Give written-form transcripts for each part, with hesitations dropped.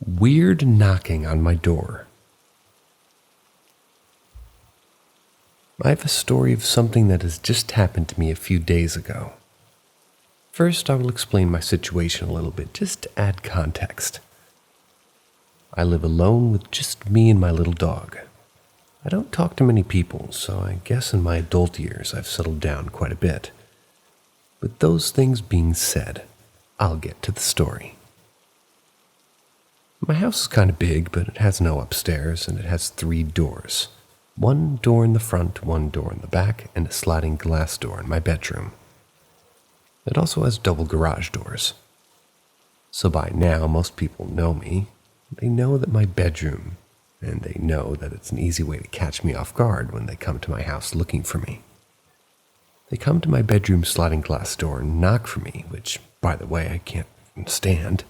Weird knocking on my door. I have a story of something that has just happened to me a few days ago. First, I will explain my situation a little bit, just to add context. I live alone with just me and my little dog. I don't talk to many people, so I guess in my adult years I've settled down quite a bit. With those things being said, I'll get to the story. My house is kind of big, but it has no upstairs, and it has 3 doors. 1 door in the front, 1 door in the back, and a sliding glass door in my bedroom. It also has double garage doors. So by now, most people know me. They know that my bedroom, and they know that it's an easy way to catch me off guard when they come to my house looking for me. They come to my bedroom sliding glass door and knock for me, which, by the way, I can't stand.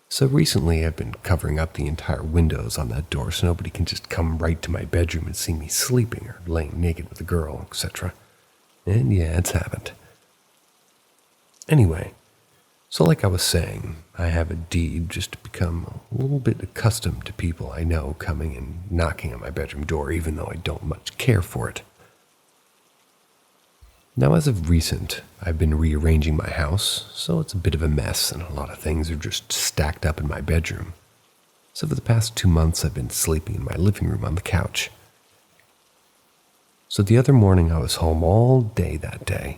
So recently I've been covering up the entire windows on that door so nobody can just come right to my bedroom and see me sleeping or laying naked with a girl, etc. And yeah, it's happened. Anyway, so like I was saying, I have a deed just to become a little bit accustomed to people I know coming and knocking on my bedroom door, even though I don't much care for it. Now, as of recent, I've been rearranging my house, so it's a bit of a mess and a lot of things are just stacked up in my bedroom. So for the past 2 months, I've been sleeping in my living room on the couch. So the other morning, I was home all day that day.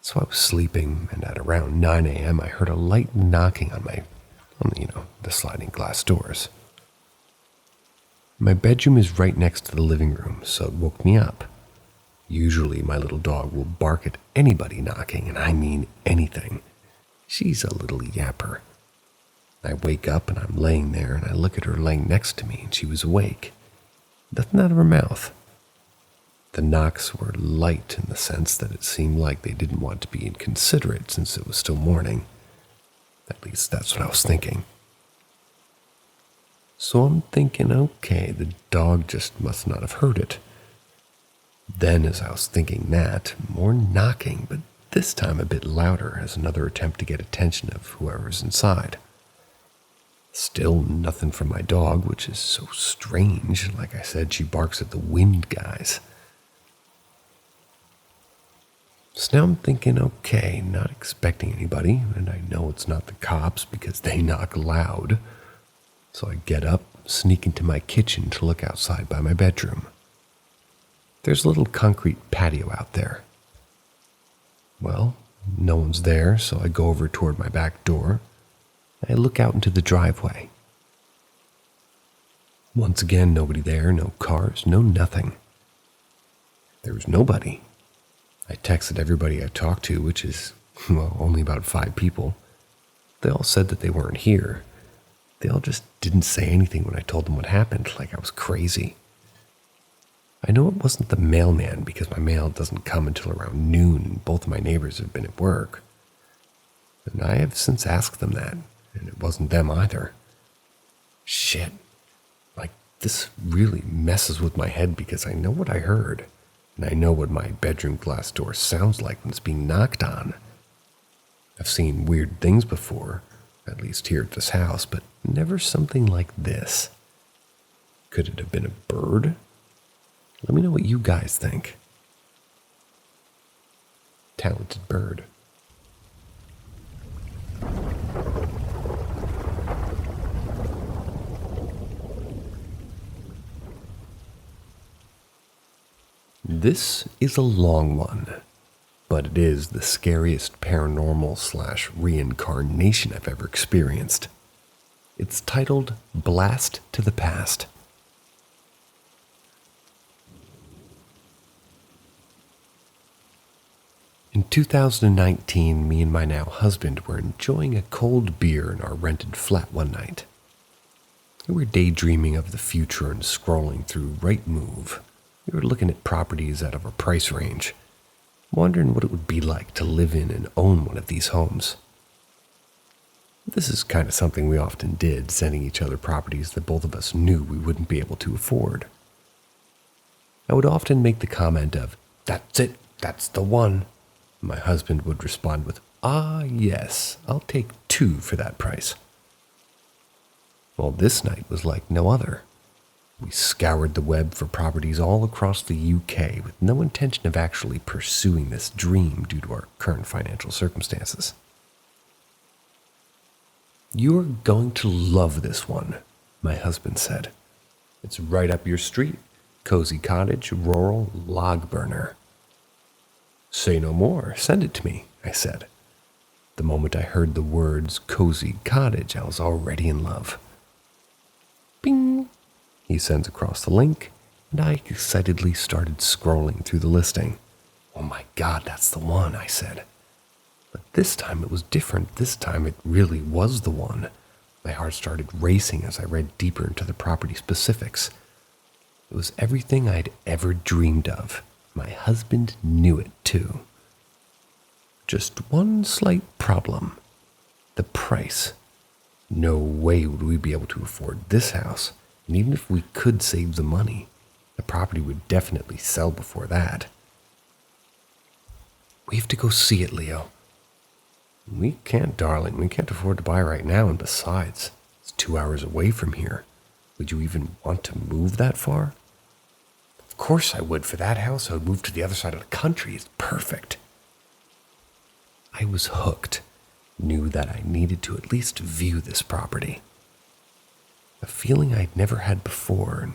So I was sleeping, and at around 9 a.m., I heard a light knocking on the sliding glass doors. My bedroom is right next to the living room, so it woke me up. Usually my little dog will bark at anybody knocking, and I mean anything. She's a little yapper. I wake up and I'm laying there and I look at her laying next to me and she was awake. Nothing out of her mouth. The knocks were light in the sense that it seemed like they didn't want to be inconsiderate since it was still morning. At least that's what I was thinking. So I'm thinking, okay, the dog just must not have heard it. Then, as I was thinking that, more knocking, but this time a bit louder as another attempt to get attention of whoever's inside. Still nothing from my dog, which is so strange. Like I said, she barks at the wind guys. So now I'm thinking, okay, not expecting anybody, and I know it's not the cops because they knock loud. So I get up, sneak into my kitchen to look outside by my bedroom. There's a little concrete patio out there. Well, no one's there, so I go over toward my back door. I look out into the driveway. Once again, nobody there, no cars, no nothing. There was nobody. I texted everybody I talked to, which is, only about 5 people. They all said that they weren't here. They all just didn't say anything when I told them what happened, like I was crazy. I know it wasn't the mailman because my mail doesn't come until around noon and both of my neighbors have been at work. And I have since asked them that, and it wasn't them either. Shit. Like, this really messes with my head because I know what I heard, and I know what my bedroom glass door sounds like when it's being knocked on. I've seen weird things before, at least here at this house, but never something like this. Could it have been a bird? Let me know what you guys think. Talented bird. This is a long one, but it is the scariest paranormal / reincarnation I've ever experienced. It's titled Blast to the Past. In 2019, me and my now husband were enjoying a cold beer in our rented flat one night. We were daydreaming of the future and scrolling through Rightmove. We were looking at properties out of our price range, wondering what it would be like to live in and own one of these homes. This is kind of something we often did, sending each other properties that both of us knew we wouldn't be able to afford. I would often make the comment of, "That's it, that's the one." My husband would respond with, "Ah, yes, I'll take 2 for that price." Well, this night was like no other. We scoured the web for properties all across the UK with no intention of actually pursuing this dream due to our current financial circumstances. "You're going to love this one," my husband said. "It's right up your street. Cozy cottage, rural, log burner." "Say no more. Send it to me," I said. The moment I heard the words cozy cottage, I was already in love. Bing! He sends across the link, and I excitedly started scrolling through the listing. "Oh my God, that's the one," I said. But this time it was different. This time it really was the one. My heart started racing as I read deeper into the property specifics. It was everything I'd ever dreamed of. My husband knew it too. Just one slight problem. The price. No way would we be able to afford this house. And even if we could save the money, the property would definitely sell before that. "We have to go see it, Leo." "We can't, darling. We can't afford to buy right now, and besides, it's 2 hours away from here. Would you even want to move that far?" "Of course I would. For that house, I would move to the other side of the country. It's perfect." I was hooked. Knew that I needed to at least view this property. A feeling I'd never had before, and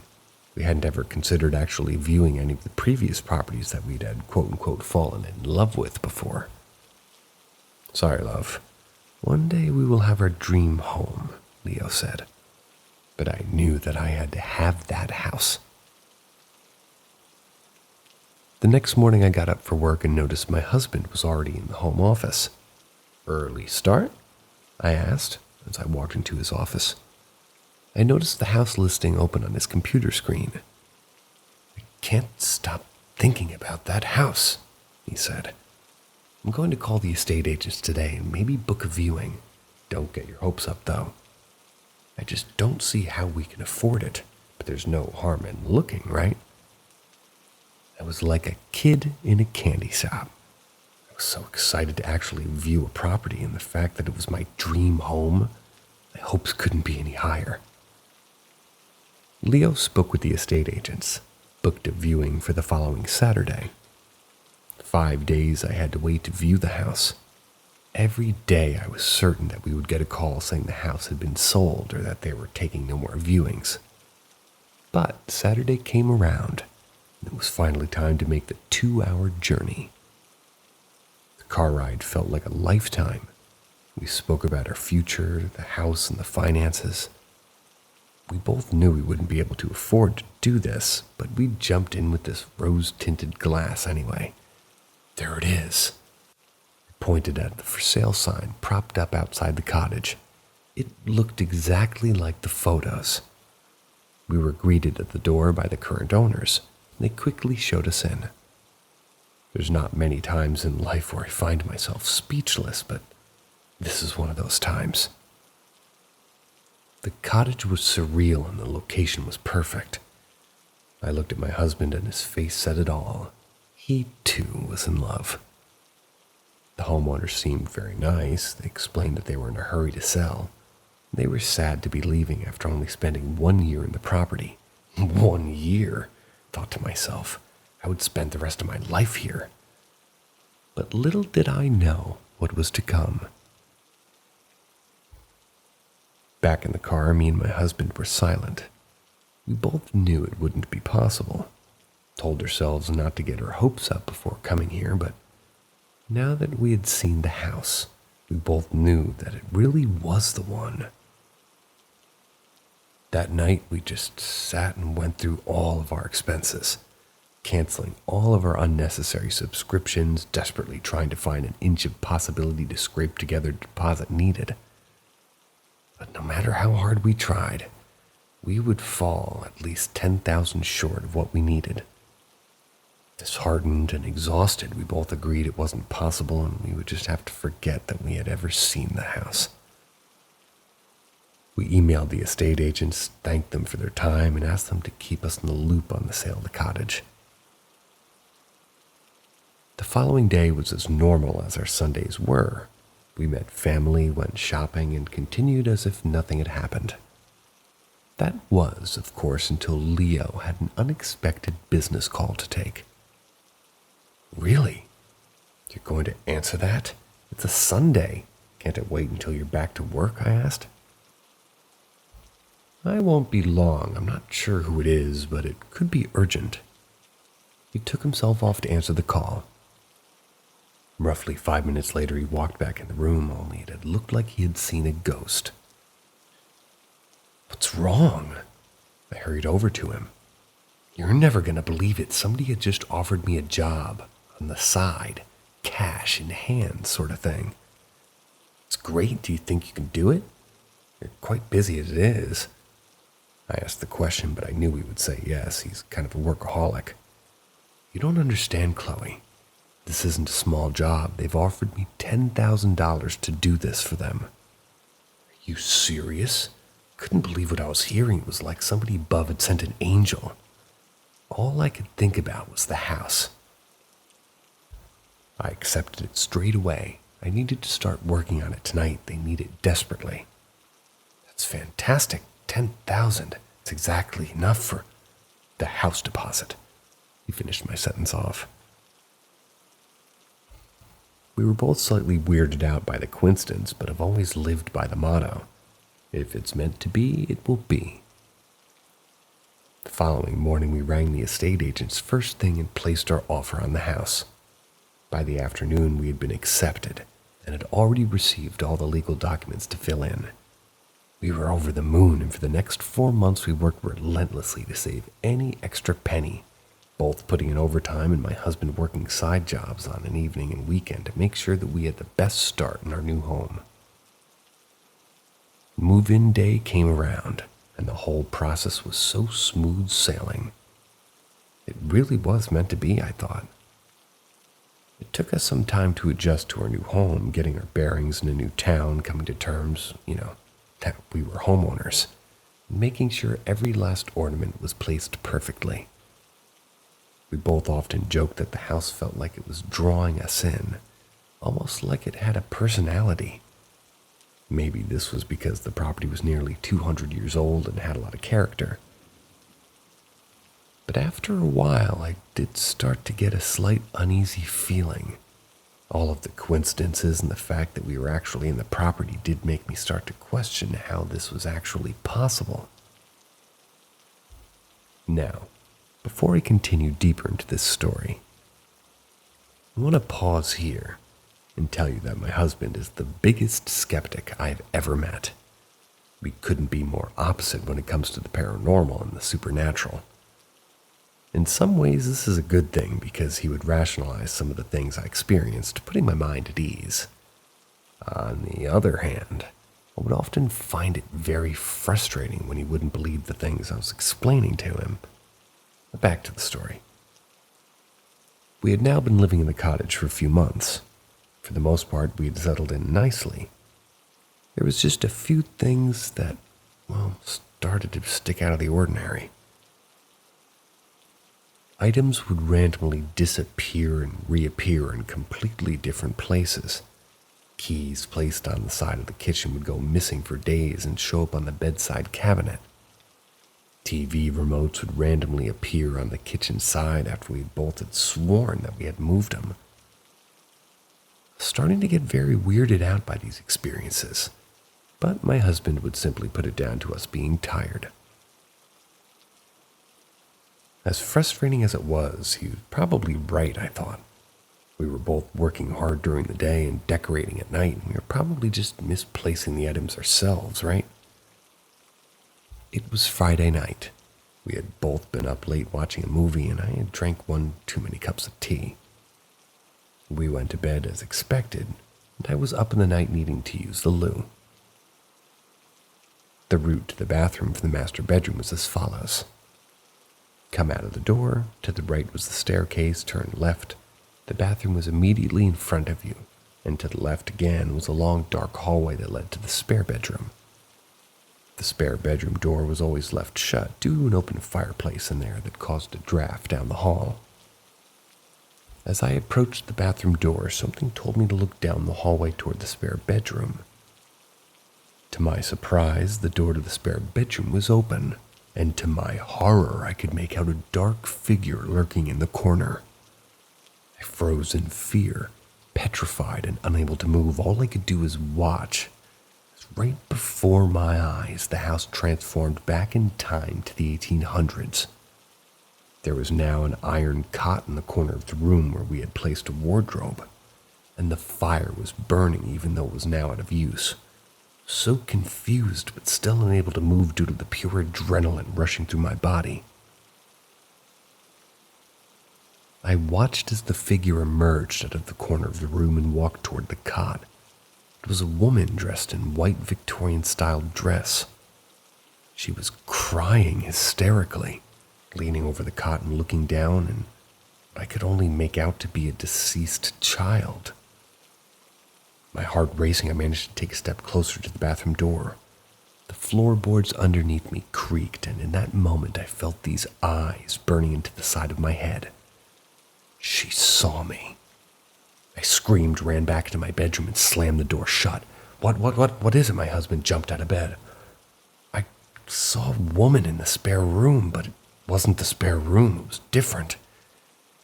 we hadn't ever considered actually viewing any of the previous properties that we'd had quote-unquote fallen in love with before. "Sorry, love. One day we will have our dream home," Leo said. But I knew that I had to have that house. The next morning I got up for work and noticed my husband was already in the home office. "Early start?" I asked as I walked into his office. I noticed the house listing open on his computer screen. "I can't stop thinking about that house," he said. "I'm going to call the estate agents today and maybe book a viewing. Don't get your hopes up, though. I just don't see how we can afford it, but there's no harm in looking, right?" I was like a kid in a candy shop. I was so excited to actually view a property, and the fact that it was my dream home, my hopes couldn't be any higher. Leo spoke with the estate agents, booked a viewing for the following Saturday. 5 days I had to wait to view the house. Every day I was certain that we would get a call saying the house had been sold or that they were taking no more viewings. But Saturday came around, and it was finally time to make the 2-hour journey. The car ride felt like a lifetime. We spoke about our future, the house, and the finances. We both knew we wouldn't be able to afford to do this, but we jumped in with this rose-tinted glass anyway. There it is. I pointed at the for sale sign propped up outside the cottage. It looked exactly like the photos. We were greeted at the door by the current owners, and they quickly showed us in. There's not many times in life where I find myself speechless, but this is one of those times. The cottage was surreal and the location was perfect. I looked at my husband and his face said it all. He too was in love. The homeowners seemed very nice. They explained that they were in a hurry to sell. They were sad to be leaving after only spending 1 year in the property. 1 year, thought to myself. I would spend the rest of my life here. But little did I know what was to come. Back in the car, me and my husband were silent. We both knew it wouldn't be possible. Told ourselves not to get our hopes up before coming here, but now that we had seen the house, we both knew that it really was the one. That night, we just sat and went through all of our expenses, canceling all of our unnecessary subscriptions, desperately trying to find an inch of possibility to scrape together the deposit needed. But no matter how hard we tried, we would fall at least 10,000 short of what we needed. Disheartened and exhausted, we both agreed it wasn't possible and we would just have to forget that we had ever seen the house. We emailed the estate agents, thanked them for their time, and asked them to keep us in the loop on the sale of the cottage. The following day was as normal as our Sundays were. We met family, went shopping, and continued as if nothing had happened. That was, of course, until Leo had an unexpected business call to take. Really? You're going to answer that? It's a Sunday. Can't it wait until you're back to work? I asked. I won't be long. I'm not sure who it is, but it could be urgent. He took himself off to answer the call. Roughly 5 minutes later, he walked back in the room, only it had looked like he had seen a ghost. What's wrong? I hurried over to him. You're never going to believe it. Somebody had just offered me a job on the side, cash in hand sort of thing. It's great. Do you think you can do it? You're quite busy as it is. I asked the question, but I knew he would say yes. He's kind of a workaholic. You don't understand, Chloe. This isn't a small job. They've offered me $10,000 to do this for them. Are you serious? Couldn't believe what I was hearing. It was like somebody above had sent an angel. All I could think about was the house. I accepted it straight away. I needed to start working on it tonight. They need it desperately. That's fantastic. 10,000. It's exactly enough for the house deposit. He finished my sentence off. We were both slightly weirded out by the coincidence, but have always lived by the motto, if it's meant to be, it will be. The following morning, we rang the estate agents first thing and placed our offer on the house. By the afternoon, we had been accepted and had already received all the legal documents to fill in. We were over the moon, and for the next 4 months, we worked relentlessly to save any extra penny, both putting in overtime and my husband working side jobs on an evening and weekend to make sure that we had the best start in our new home. Move-in day came around, and the whole process was so smooth sailing. It really was meant to be, I thought. It took us some time to adjust to our new home, getting our bearings in a new town, coming to terms, that we were homeowners, and making sure every last ornament was placed perfectly. We both often joked that the house felt like it was drawing us in, almost like it had a personality. Maybe this was because the property was nearly 200 years old and had a lot of character. But after a while, I did start to get a slight uneasy feeling. All of the coincidences and the fact that we were actually in the property did make me start to question how this was actually possible. Now, before I continue deeper into this story, I want to pause here and tell you that my husband is the biggest skeptic I've ever met. We couldn't be more opposite when it comes to the paranormal and the supernatural. In some ways, this is a good thing because he would rationalize some of the things I experienced, putting my mind at ease. On the other hand, I would often find it very frustrating when he wouldn't believe the things I was explaining to him. But back to the story. We had now been living in the cottage for a few months. For the most part, we had settled in nicely. There was just a few things that, started to stick out of the ordinary. Items would randomly disappear and reappear in completely different places. Keys placed on the side of the kitchen would go missing for days and show up on the bedside cabinet. TV remotes would randomly appear on the kitchen side after we both had sworn that we had moved them. Starting to get very weirded out by these experiences, but my husband would simply put it down to us being tired. As frustrating as it was, he was probably right, I thought. We were both working hard during the day and decorating at night, and we were probably just misplacing the items ourselves, right? It was Friday night. We had both been up late watching a movie, and I had drank one too many cups of tea. We went to bed as expected, and I was up in the night needing to use the loo. The route to the bathroom from the master bedroom was as follows. Come out of the door, to the right was the staircase, turn left. The bathroom was immediately in front of you, and to the left again was a long dark hallway that led to the spare bedroom. The spare bedroom door was always left shut due to an open fireplace in there that caused a draft down the hall. As I approached the bathroom door, something told me to look down the hallway toward the spare bedroom. To my surprise, the door to the spare bedroom was open, and to my horror, I could make out a dark figure lurking in the corner. I froze in fear, petrified and unable to move. All I could do was watch. Right before my eyes, the house transformed back in time to the 1800s. There was now an iron cot in the corner of the room where we had placed a wardrobe, and the fire was burning even though it was now out of use. So confused, but still unable to move due to the pure adrenaline rushing through my body. I watched as the figure emerged out of the corner of the room and walked toward the cot. It was a woman dressed in white Victorian-style dress. She was crying hysterically, leaning over the cot and looking down, and I could only make out to be a deceased child. My heart racing, I managed to take a step closer to the bathroom door. The floorboards underneath me creaked, and in that moment I felt these eyes burning into the side of my head. She saw me. I screamed, ran back into my bedroom, and slammed the door shut. What is it? My husband jumped out of bed. I saw a woman in the spare room, but it wasn't the spare room. It was different.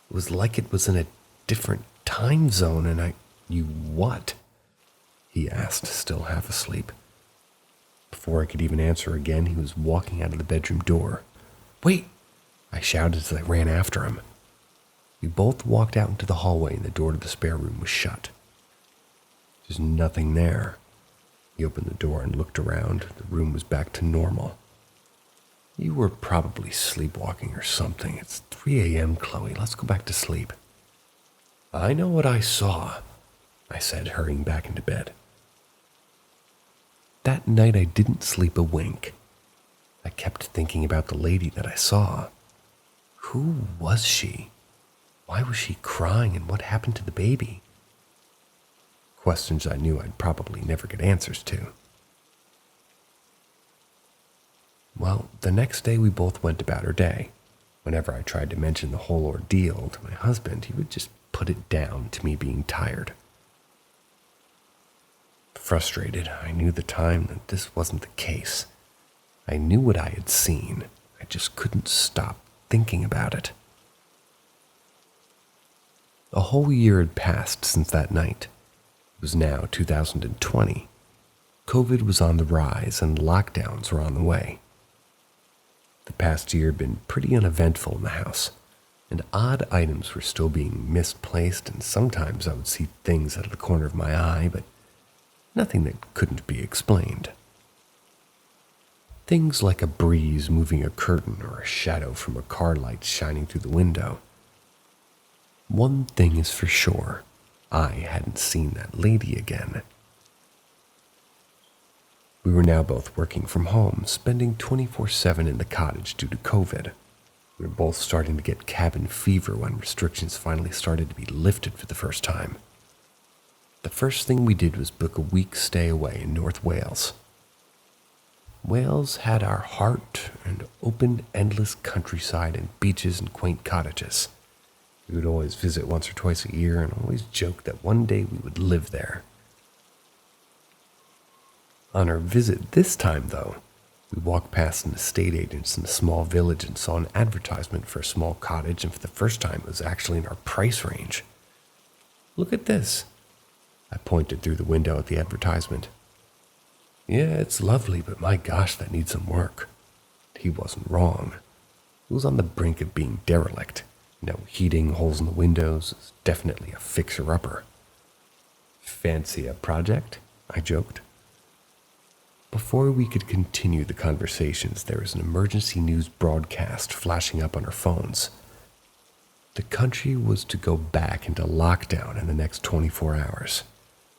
It was like it was in a different time zone, and You what? He asked, still half asleep. Before I could even answer again, he was walking out of the bedroom door. Wait! I shouted as I ran after him. We both walked out into the hallway and the door to the spare room was shut. There's nothing there. He opened the door and looked around. The room was back to normal. You were probably sleepwalking or something. It's 3 a.m., Chloe. Let's go back to sleep. I know what I saw, I said, hurrying back into bed. That night I didn't sleep a wink. I kept thinking about the lady that I saw. Who was she? Why was she crying, and what happened to the baby? Questions I knew I'd probably never get answers to. Well, the next day we both went about our day. Whenever I tried to mention the whole ordeal to my husband, he would just put it down to me being tired. Frustrated, I knew the time that this wasn't the case. I knew what I had seen. I just couldn't stop thinking about it. A whole year had passed since that night. It was now 2020. COVID was on the rise and lockdowns were on the way. The past year had been pretty uneventful in the house, and odd items were still being misplaced, and sometimes I would see things out of the corner of my eye, but nothing that couldn't be explained. Things like a breeze moving a curtain or a shadow from a car light shining through the window. One thing is for sure, I hadn't seen that lady again. We were now both working from home, spending 24/7 in the cottage due to COVID. We were both starting to get cabin fever when restrictions finally started to be lifted for the first time. The first thing we did was book a week's stay away in North Wales. Wales had our heart and open, endless countryside and beaches and quaint cottages. We would always visit once or twice a year and always joke that one day we would live there. On our visit this time, though, we walked past an estate agent's in a small village and saw an advertisement for a small cottage, and for the first time it was actually in our price range. Look at this. I pointed through the window at the advertisement. Yeah, it's lovely, but my gosh, that needs some work. He wasn't wrong. It was on the brink of being derelict. No heating, holes in the windows. It's definitely a fixer-upper. Fancy a project? I joked. Before we could continue the conversations, there was an emergency news broadcast flashing up on our phones. The country was to go back into lockdown in the next 24 hours.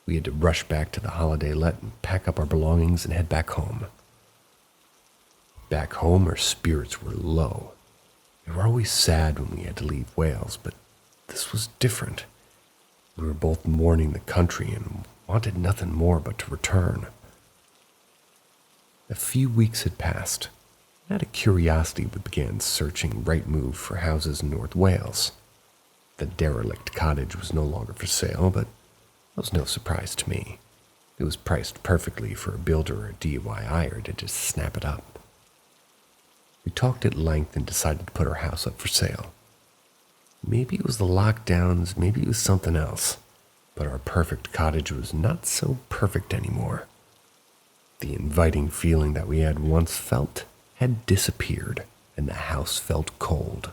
We had to rush back to the holiday let and pack up our belongings and head back home. Back home, our spirits were low. We were always sad when we had to leave Wales, but this was different. We were both mourning the country and wanted nothing more but to return. A few weeks had passed. Out of curiosity, we began searching Rightmove for houses in North Wales. The derelict cottage was no longer for sale, but that was no surprise to me. It was priced perfectly for a builder or a DIYer to just snap it up. We talked at length and decided to put our house up for sale. Maybe it was the lockdowns, maybe it was something else, but our perfect cottage was not so perfect anymore. The inviting feeling that we had once felt had disappeared, and the house felt cold.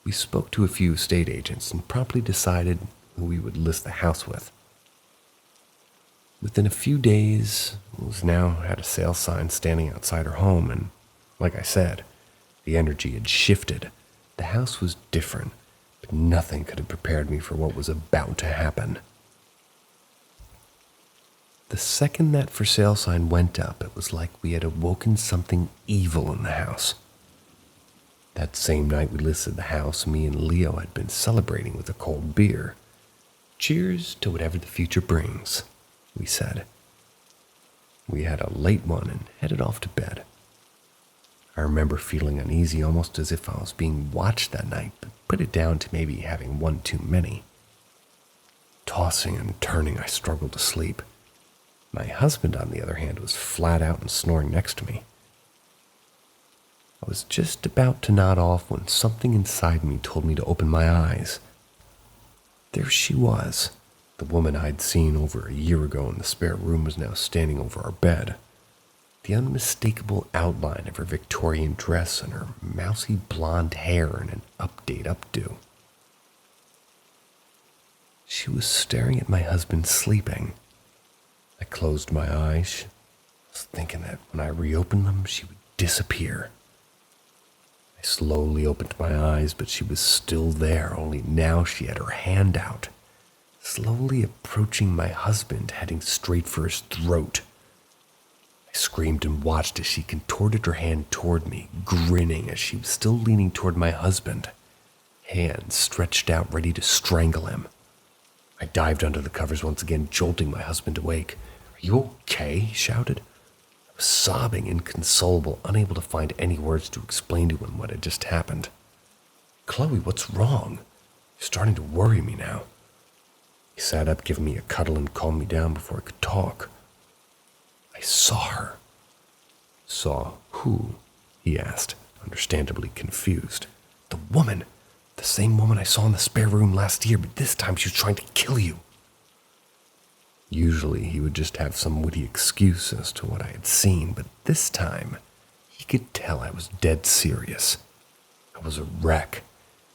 We spoke to a few estate agents and promptly decided who we would list the house with. Within a few days, it was now had a sale sign standing outside her home, and like I said, the energy had shifted. The house was different, but nothing could have prepared me for what was about to happen. The second that for sale sign went up, it was like we had awoken something evil in the house. That same night we listed the house, me and Leo had been celebrating with a cold beer. Cheers to whatever the future brings, we said. We had a late one and headed off to bed. I remember feeling uneasy, almost as if I was being watched that night, but put it down to maybe having one too many. Tossing and turning, I struggled to sleep. My husband, on the other hand, was flat out and snoring next to me. I was just about to nod off when something inside me told me to open my eyes. There she was. The woman I'd seen over a year ago in the spare room was now standing over our bed. The unmistakable outline of her Victorian dress and her mousy blonde hair in an updo. She was staring at my husband sleeping. I closed my eyes, thinking that when I reopened them, she would disappear. I slowly opened my eyes, but she was still there, only now she had her hand out, slowly approaching my husband, heading straight for his throat. I screamed and watched as she contorted her hand toward me, grinning as she was still leaning toward my husband, hands stretched out ready to strangle him. I dived under the covers once again, jolting my husband awake. "Are you okay?" he shouted. I was sobbing, inconsolable, unable to find any words to explain to him what had just happened. "Chloe, what's wrong? You're starting to worry me now." He sat up, giving me a cuddle, and calmed me down before I could talk. "I saw her." "Saw who?" he asked, understandably confused. "The woman. The same woman I saw in the spare room last year, but this time she was trying to kill you." Usually he would just have some witty excuse as to what I had seen, but this time he could tell I was dead serious. I was a wreck.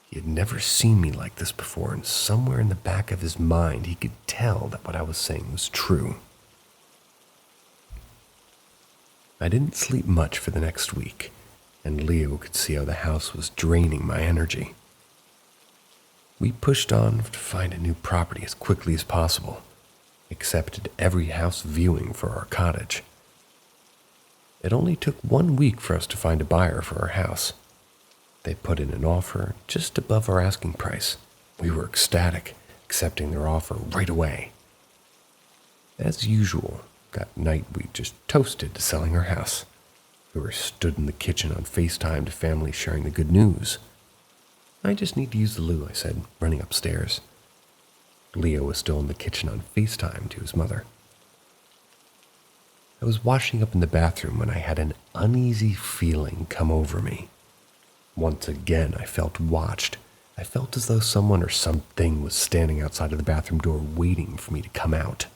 He had never seen me like this before, and somewhere in the back of his mind he could tell that what I was saying was true. I didn't sleep much for the next week, and Leo could see how the house was draining my energy. We pushed on to find a new property as quickly as possible, accepted every house viewing for our cottage. It only took 1 week for us to find a buyer for our house. They put in an offer just above our asking price. We were ecstatic, accepting their offer right away. As usual, that night we just toasted to selling our house. We were stood in the kitchen on FaceTime to family sharing the good news. "I just need to use the loo," I said, running upstairs. Leo was still in the kitchen on FaceTime to his mother. I was washing up in the bathroom when I had an uneasy feeling come over me. Once again, I felt watched. I felt as though someone or something was standing outside of the bathroom door waiting for me to come out.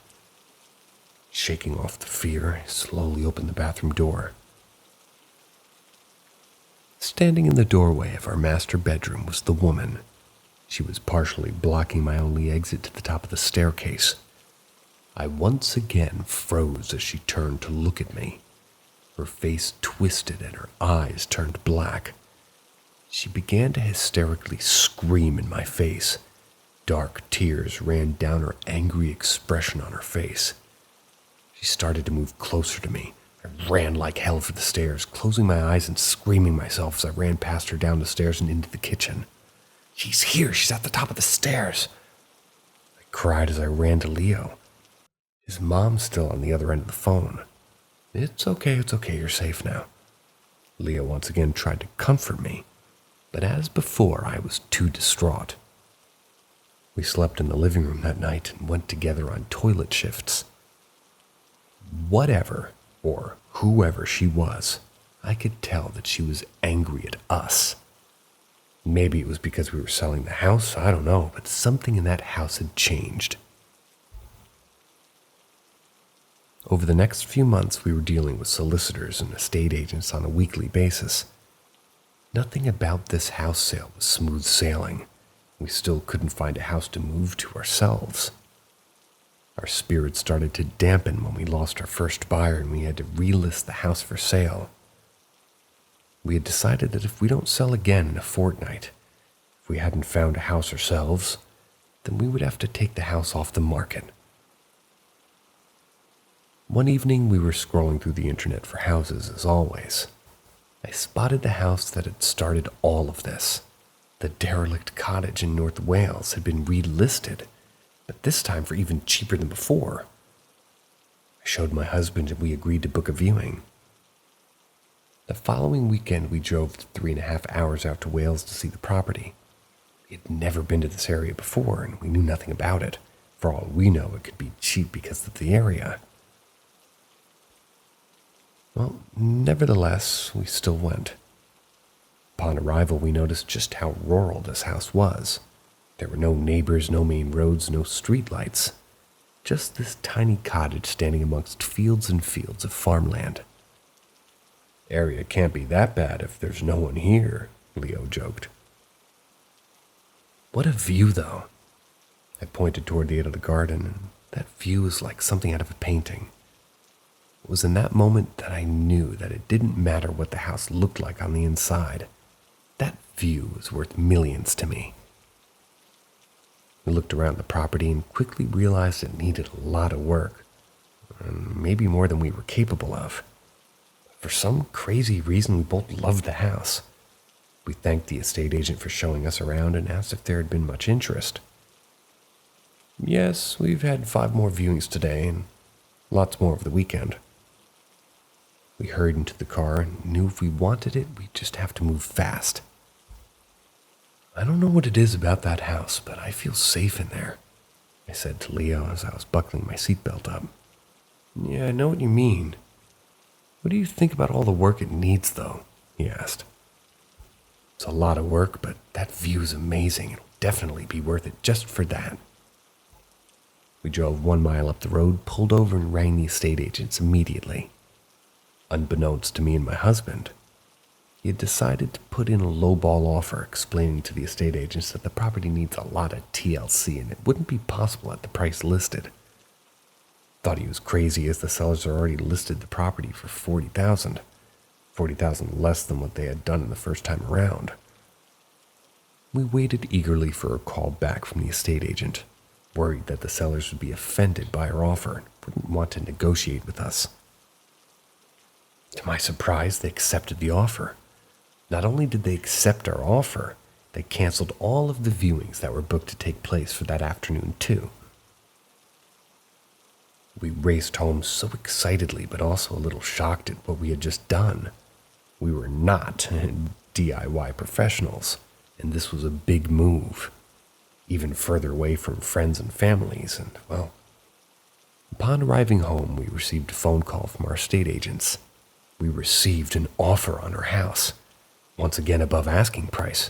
Shaking off the fear, I slowly opened the bathroom door. Standing in the doorway of our master bedroom was the woman. She was partially blocking my only exit to the top of the staircase. I once again froze as she turned to look at me. Her face twisted and her eyes turned black. She began to hysterically scream in my face. Dark tears ran down her angry expression on her face. She started to move closer to me. I ran like hell for the stairs, closing my eyes and screaming myself as I ran past her down the stairs and into the kitchen. "She's here! She's at the top of the stairs!" I cried as I ran to Leo. His mom's still on the other end of the phone. It's okay, you're safe now." Leo once again tried to comfort me, but as before, I was too distraught. We slept in the living room that night and went together on toilet shifts. Whatever or whoever she was, I could tell that she was angry at us. Maybe it was because we were selling the house, I don't know, but something in that house had changed. Over the next few months, we were dealing with solicitors and estate agents on a weekly basis. Nothing about this house sale was smooth sailing. We still couldn't find a house to move to ourselves. Our spirits started to dampen when we lost our first buyer and we had to relist the house for sale. We had decided that if we don't sell again in a fortnight, if we hadn't found a house ourselves, then we would have to take the house off the market. One evening, we were scrolling through the internet for houses as always. I spotted the house that had started all of this. The derelict cottage in North Wales had been relisted, but this time for even cheaper than before. I showed my husband and we agreed to book a viewing. The following weekend, we drove 3.5 hours out to Wales to see the property. We had never been to this area before, and we knew nothing about it. For all we know, it could be cheap because of the area. Well, nevertheless, we still went. Upon arrival, we noticed just how rural this house was. There were no neighbors, no main roads, no streetlights. Just this tiny cottage standing amongst fields and fields of farmland. Area can't be that bad if there's no one here, Leo joked. What a view, though. I pointed toward the end of the garden, and that view was like something out of a painting. It was in that moment that I knew that it didn't matter what the house looked like on the inside. That view was worth millions to me. We looked around the property and quickly realized it needed a lot of work, and maybe more than we were capable of. For some crazy reason, we both loved the house. We thanked the estate agent for showing us around and asked if there had been much interest. Yes, we've had 5 more viewings today and lots more over the weekend. We hurried into the car and knew if we wanted it, we'd just have to move fast. I don't know what it is about that house, but I feel safe in there, I said to Leo as I was buckling my seatbelt up. Yeah, I know what you mean. What do you think about all the work it needs, though? He asked. It's a lot of work, but that view is amazing. It'll definitely be worth it just for that. We drove 1 mile up the road, pulled over, and rang the estate agents immediately. Unbeknownst to me and my husband, he had decided to put in a lowball offer, explaining to the estate agents that the property needs a lot of TLC and it wouldn't be possible at the price listed. Thought he was crazy as the sellers had already listed the property for $40,000. $40,000 less than what they had done in the first time around. We waited eagerly for a call back from the estate agent, worried that the sellers would be offended by our offer and wouldn't want to negotiate with us. To my surprise, they accepted the offer. Not only did they accept our offer, they canceled all of the viewings that were booked to take place for that afternoon too. We raced home so excitedly, but also a little shocked at what we had just done. We were not DIY professionals, and this was a big move, even further away from friends and families, and, well, upon arriving home, we received a phone call from our estate agents. We received an offer on our house, once again above asking price.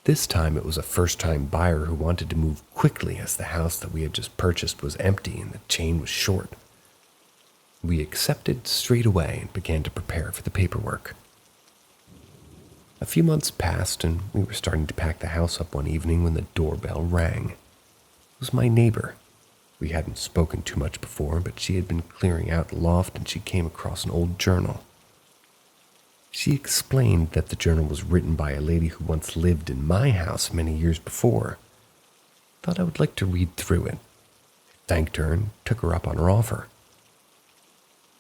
This time it was a first-time buyer who wanted to move quickly as the house that we had just purchased was empty and the chain was short. We accepted straight away and began to prepare for the paperwork. A few months passed and we were starting to pack the house up one evening when the doorbell rang. It was my neighbor. We hadn't spoken too much before, but she had been clearing out the loft and she came across an old journal. She explained that the journal was written by a lady who once lived in my house many years before. Thought I would like to read through it. Thanked her and took her up on her offer.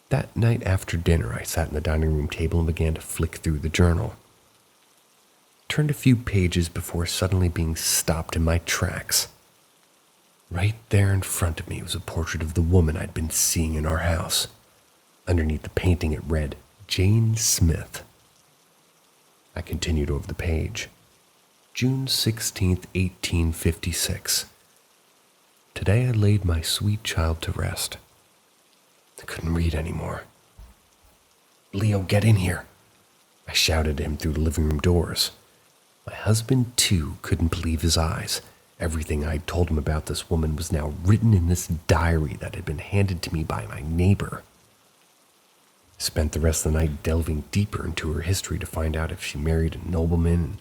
That night after dinner, I sat in the dining room table and began to flick through the journal. Turned a few pages before suddenly being stopped in my tracks. Right there in front of me was a portrait of the woman I'd been seeing in our house. Underneath the painting it read, Jane Smith. I continued over the page. June 16th, 1856. Today I laid my sweet child to rest. I couldn't read anymore. "Leo, get in here," I shouted at him through the living room doors. My husband, too, couldn't believe his eyes. Everything I'd told him about this woman was now written in this diary that had been handed to me by my neighbor. I spent the rest of the night delving deeper into her history to find out if she married a nobleman and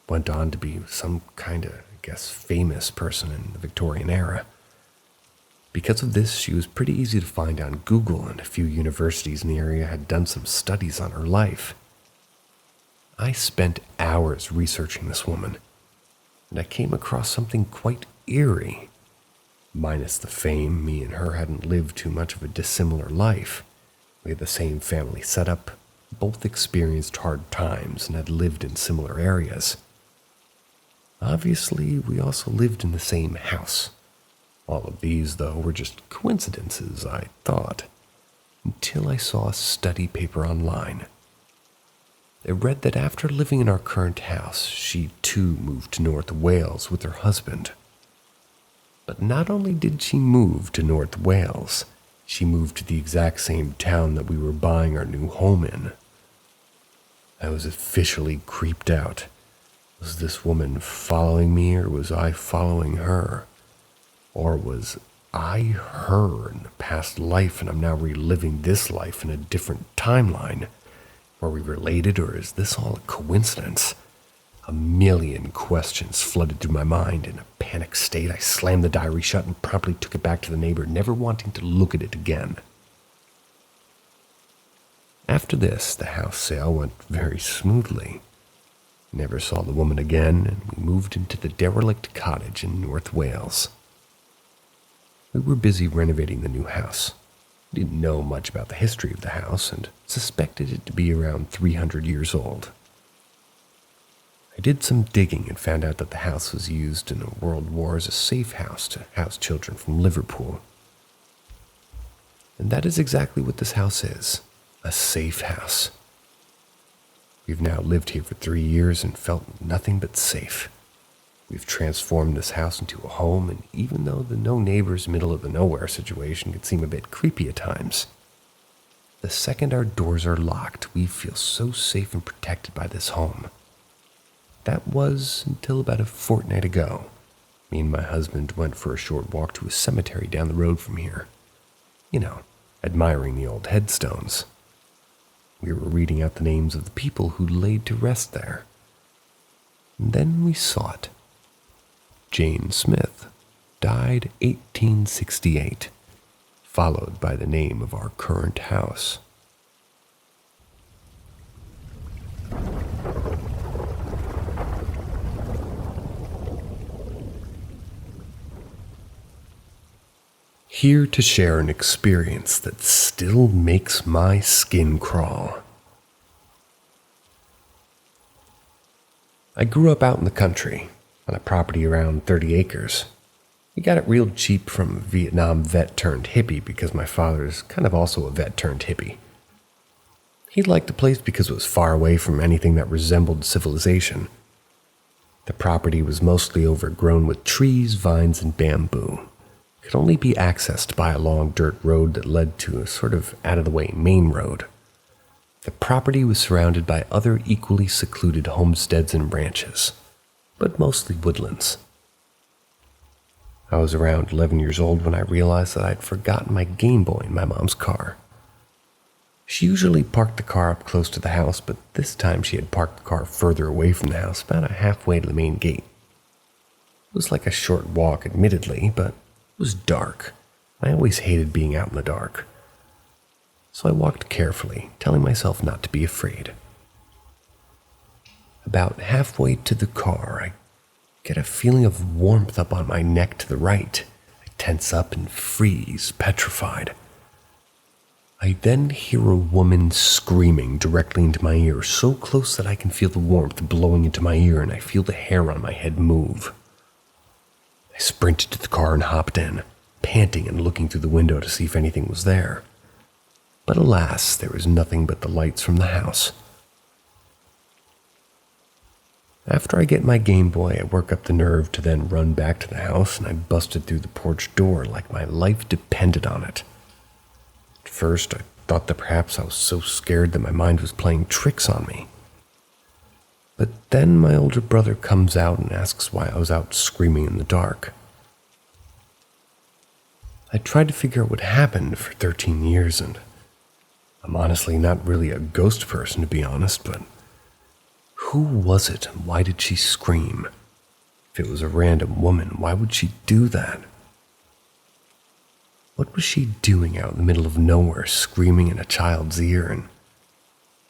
went on to be some kind of, famous person in the Victorian era. Because of this, she was pretty easy to find on Google, and a few universities in the area had done some studies on her life. I spent hours researching this woman, and I came across something quite eerie. Minus the fame, me and her hadn't lived too much of a dissimilar life. We had the same family setup, both experienced hard times, and had lived in similar areas. Obviously, we also lived in the same house. All of these, though, were just coincidences, I thought, until I saw a study paper online. It read that after living in our current house, she too moved to North Wales with her husband. But not only did she move to North Wales, she moved to the exact same town that we were buying our new home in. I was officially creeped out. Was this woman following me, or was I following her? Or was I her in a past life and I'm now reliving this life in a different timeline? Were we related, or is this all a coincidence? A million questions flooded through my mind. In a panic state, I slammed the diary shut and promptly took it back to the neighbor, never wanting to look at it again. After this, the house sale went very smoothly. Never saw the woman again, and we moved into the derelict cottage in North Wales. We were busy renovating the new house. I didn't know much about the history of the house and suspected it to be around 300 years old. I did some digging and found out that the house was used in the World War as a safe house to house children from Liverpool. And that is exactly what this house is, a safe house. We've now lived here for 3 years and felt nothing but safe. We've transformed this house into a home, and even though the no neighbors middle of the nowhere situation could seem a bit creepy at times, the second our doors are locked, we feel so safe and protected by this home. That was until about a fortnight ago. Me and my husband went for a short walk to a cemetery down the road from here. Admiring the old headstones. We were reading out the names of the people who laid to rest there. And then we saw it. Jane Smith, died 1868, followed by the name of our current house. Here to share an experience that still makes my skin crawl. I grew up out in the country, on a property around 30 acres. We got it real cheap from a Vietnam vet turned hippie because my father's kind of also a vet turned hippie. He liked the place because it was far away from anything that resembled civilization. The property was mostly overgrown with trees, vines, and bamboo. It could only be accessed by a long dirt road that led to a sort of out-of-the-way main road. The property was surrounded by other equally secluded homesteads and ranches, but mostly woodlands. I was around 11 years old when I realized that I'd forgotten my Game Boy in my mom's car. She usually parked the car up close to the house, but this time she had parked the car further away from the house, about halfway to the main gate. It was like a short walk, admittedly, but it was dark. I always hated being out in the dark. So I walked carefully, telling myself not to be afraid. About halfway to the car, I get a feeling of warmth up on my neck to the right. I tense up and freeze, petrified. I then hear a woman screaming directly into my ear, so close that I can feel the warmth blowing into my ear and I feel the hair on my head move. I sprinted to the car and hopped in, panting and looking through the window to see if anything was there. But alas, there was nothing but the lights from the house. After I get my Game Boy, I work up the nerve to then run back to the house, and I busted through the porch door like my life depended on it. At first, I thought that perhaps I was so scared that my mind was playing tricks on me. But then my older brother comes out and asks why I was out screaming in the dark. I tried to figure out what happened for 13 years, and I'm honestly not really a ghost person, to be honest, but who was it and why did she scream? If it was a random woman, why would she do that? What was she doing out in the middle of nowhere screaming in a child's ear, and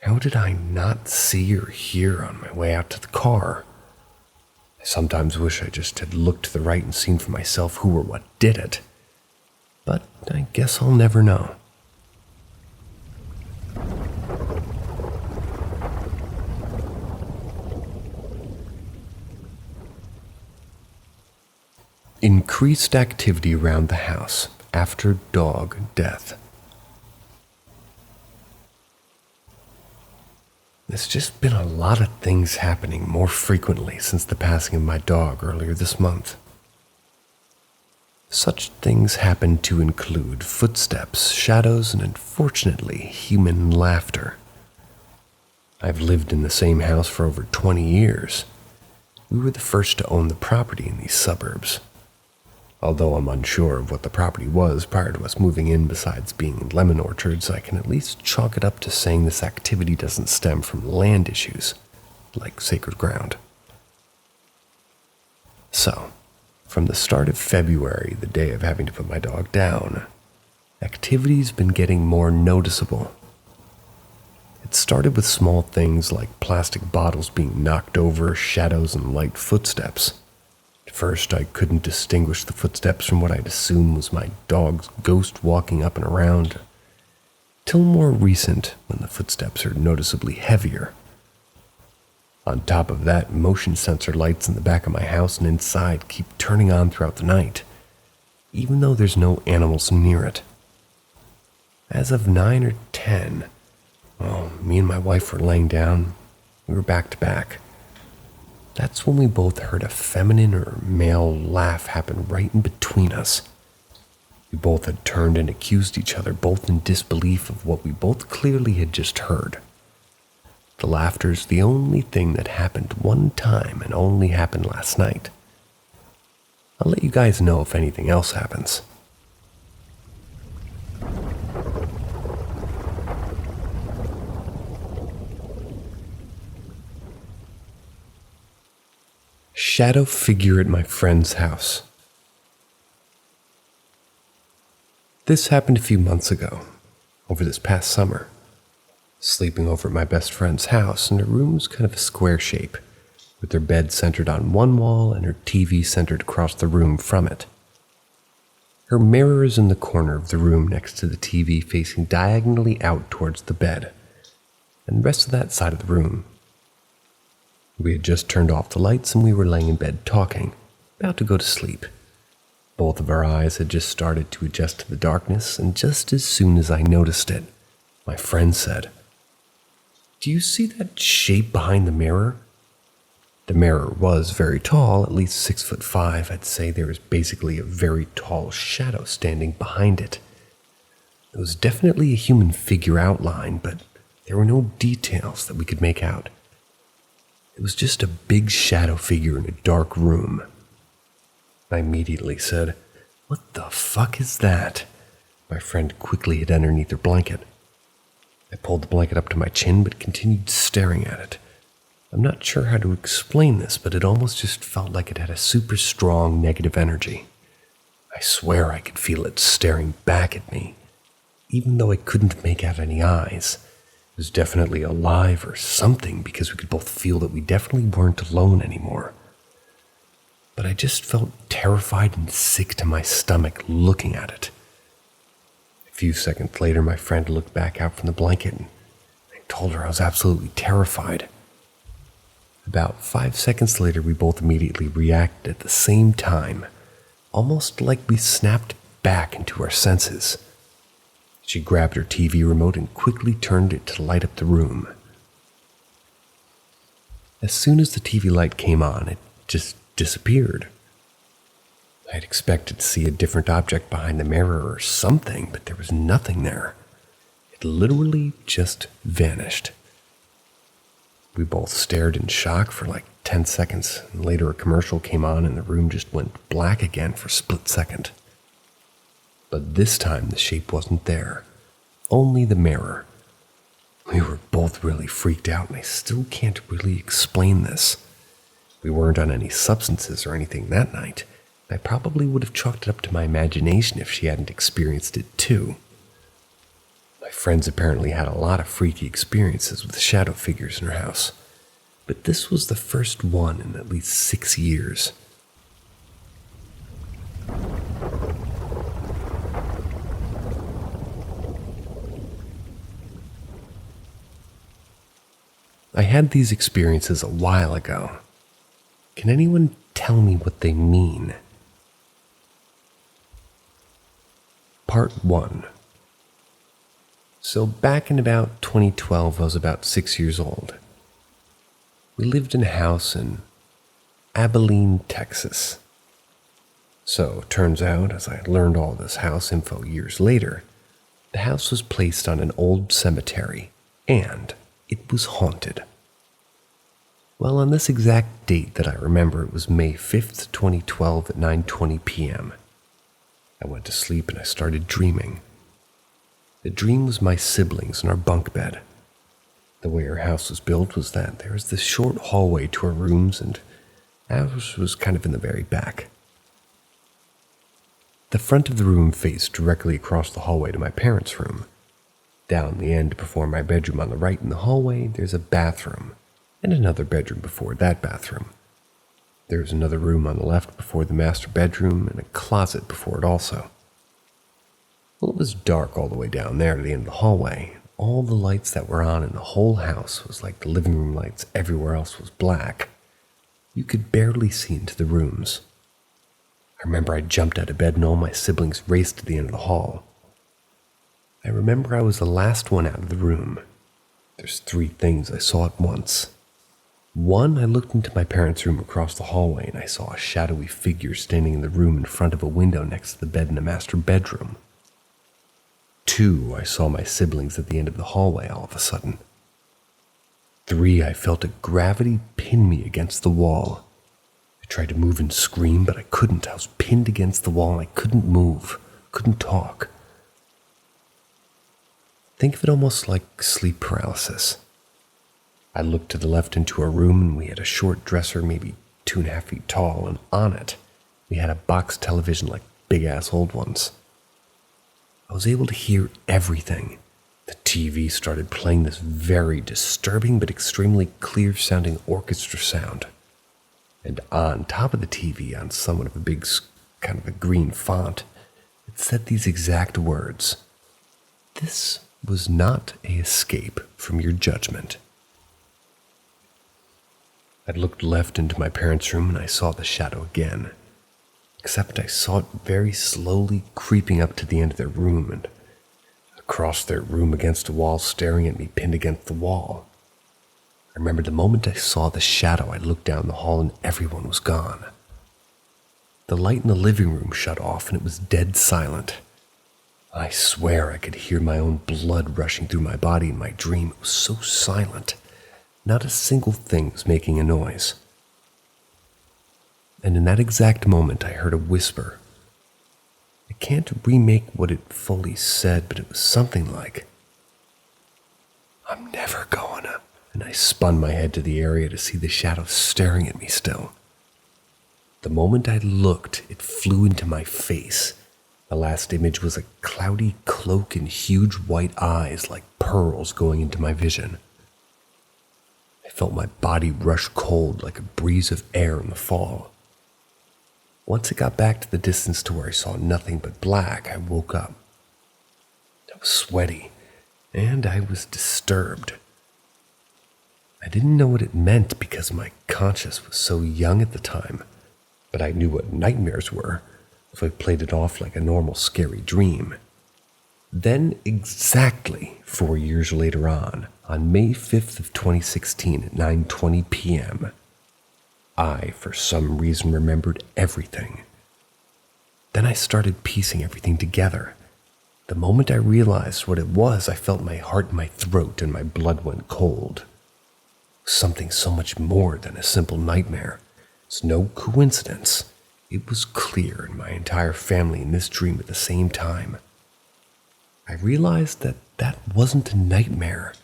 how did I not see or hear on my way out to the car? I sometimes wish I just had looked to the right and seen for myself who or what did it, but I guess I'll never know. Increased activity around the house after dog death. There's just been a lot of things happening more frequently since the passing of my dog earlier this month. Such things happen to include footsteps, shadows, and unfortunately, human laughter. I've lived in the same house for over 20 years. We were the first to own the property in these suburbs. Although I'm unsure of what the property was prior to us moving in besides being lemon orchards, I can at least chalk it up to saying this activity doesn't stem from land issues, like sacred ground. So, from the start of February, the day of having to put my dog down, activity's been getting more noticeable. It started with small things like plastic bottles being knocked over, shadows, and light footsteps. At first, I couldn't distinguish the footsteps from what I'd assume was my dog's ghost walking up and around, till more recent, when the footsteps are noticeably heavier. On top of that, motion sensor lights in the back of my house and inside keep turning on throughout the night, even though there's no animals near it. As of 9 or 10, me and my wife were laying down. We were back to back. That's when we both heard a feminine or male laugh happen right in between us. We both had turned and accused each other, both in disbelief of what we both clearly had just heard. The laughter's the only thing that happened one time and only happened last night. I'll let you guys know if anything else happens. Shadow figure at my friend's house. This happened a few months ago, over this past summer. Sleeping over at my best friend's house, and her room's kind of a square shape, with her bed centered on one wall and her TV centered across the room from it. Her mirror is in the corner of the room next to the TV, facing diagonally out towards the bed, and the rest of that side of the room. We had just turned off the lights and we were laying in bed talking, about to go to sleep. Both of our eyes had just started to adjust to the darkness, and just as soon as I noticed it, my friend said, "Do you see that shape behind the mirror?" The mirror was very tall, at least 6'5". I'd say there was basically a very tall shadow standing behind it. It was definitely a human figure outline, but there were no details that we could make out. It was just a big shadow figure in a dark room. I immediately said, "What the fuck is that?" My friend quickly hid underneath her blanket. I pulled the blanket up to my chin but continued staring at it. I'm not sure how to explain this, but it almost just felt like it had a super strong negative energy. I swear I could feel it staring back at me, even though I couldn't make out any eyes. It was definitely alive or something, because we could both feel that we definitely weren't alone anymore. But I just felt terrified and sick to my stomach looking at it. A few seconds later, my friend looked back out from the blanket, and I told her I was absolutely terrified. About 5 seconds later, we both immediately reacted at the same time, almost like we snapped back into our senses. She grabbed her TV remote and quickly turned it to light up the room. As soon as the TV light came on, it just disappeared. I had expected to see a different object behind the mirror or something, but there was nothing there. It literally just vanished. We both stared in shock for like 10 seconds, and later a commercial came on and the room just went black again for a split second. But this time the shape wasn't there, only the mirror. We were both really freaked out, and I still can't really explain this. We weren't on any substances or anything that night. I probably would have chalked it up to my imagination if she hadn't experienced it too. My friends apparently had a lot of freaky experiences with shadow figures in her house, but this was the first one in at least 6 years. I had these experiences a while ago. Can anyone tell me what they mean? Part 1. So back in about 2012, I was about 6 years old. We lived in a house in Abilene, Texas. So turns out, as I learned all this house info years later, the house was placed on an old cemetery, and it was haunted. Well, on this exact date that I remember, it was May 5th, 2012 at 9:20 p.m. I went to sleep and I started dreaming. The dream was my siblings in our bunk bed. The way our house was built was that there was this short hallway to our rooms, and ours was kind of in the very back. The front of the room faced directly across the hallway to my parents' room. Down the end before my bedroom on the right in the hallway, there's a bathroom, and another bedroom before that bathroom. There's another room on the left before the master bedroom, and a closet before it also. Well, it was dark all the way down there to the end of the hallway. All the lights that were on in the whole house was like the living room lights. Everywhere else was black. You could barely see into the rooms. I remember I jumped out of bed and all my siblings raced to the end of the hall. I remember I was the last one out of the room. There's 3 things I saw at once. 1, I looked into my parents' room across the hallway and I saw a shadowy figure standing in the room in front of a window next to the bed in the master bedroom. 2, I saw my siblings at the end of the hallway all of a sudden. 3, I felt a gravity pin me against the wall. I tried to move and scream, but I couldn't. I was pinned against the wall and I couldn't move, couldn't talk. Think of it almost like sleep paralysis. I looked to the left into our room and we had a short dresser, maybe 2.5 feet tall, and on it we had a box television like big-ass old ones. I was able to hear everything. The TV started playing this very disturbing but extremely clear-sounding orchestra sound. And on top of the TV, on somewhat of a big, kind of a green font, it said these exact words: "This was not an escape from your judgment." I looked left into my parents' room and I saw the shadow again. Except I saw it very slowly creeping up to the end of their room and across their room against a wall, staring at me pinned against the wall. I remember the moment I saw the shadow, I looked down the hall and everyone was gone. The light in the living room shut off and it was dead silent. I swear I could hear my own blood rushing through my body in my dream. It was so silent. Not a single thing was making a noise. And in that exact moment, I heard a whisper. I can't remake what it fully said, but it was something like, "I'm never gonna." And I spun my head to the area to see the shadow staring at me still. The moment I looked, it flew into my face. The last image was a cloudy cloak and huge white eyes like pearls going into my vision. I felt my body rush cold like a breeze of air in the fall. Once it got back to the distance to where I saw nothing but black, I woke up. I was sweaty, and I was disturbed. I didn't know what it meant because my conscience was so young at the time, but I knew what nightmares were, so I played it off like a normal scary dream. Then exactly 4 years later on May 5th of 2016 at 9:20 p.m., I, for some reason, remembered everything. Then I started piecing everything together. The moment I realized what it was, I felt my heart in my throat and my blood went cold. Something so much more than a simple nightmare. It's no coincidence. It was clear, and my entire family in this dream at the same time. I realized that that wasn't a nightmare.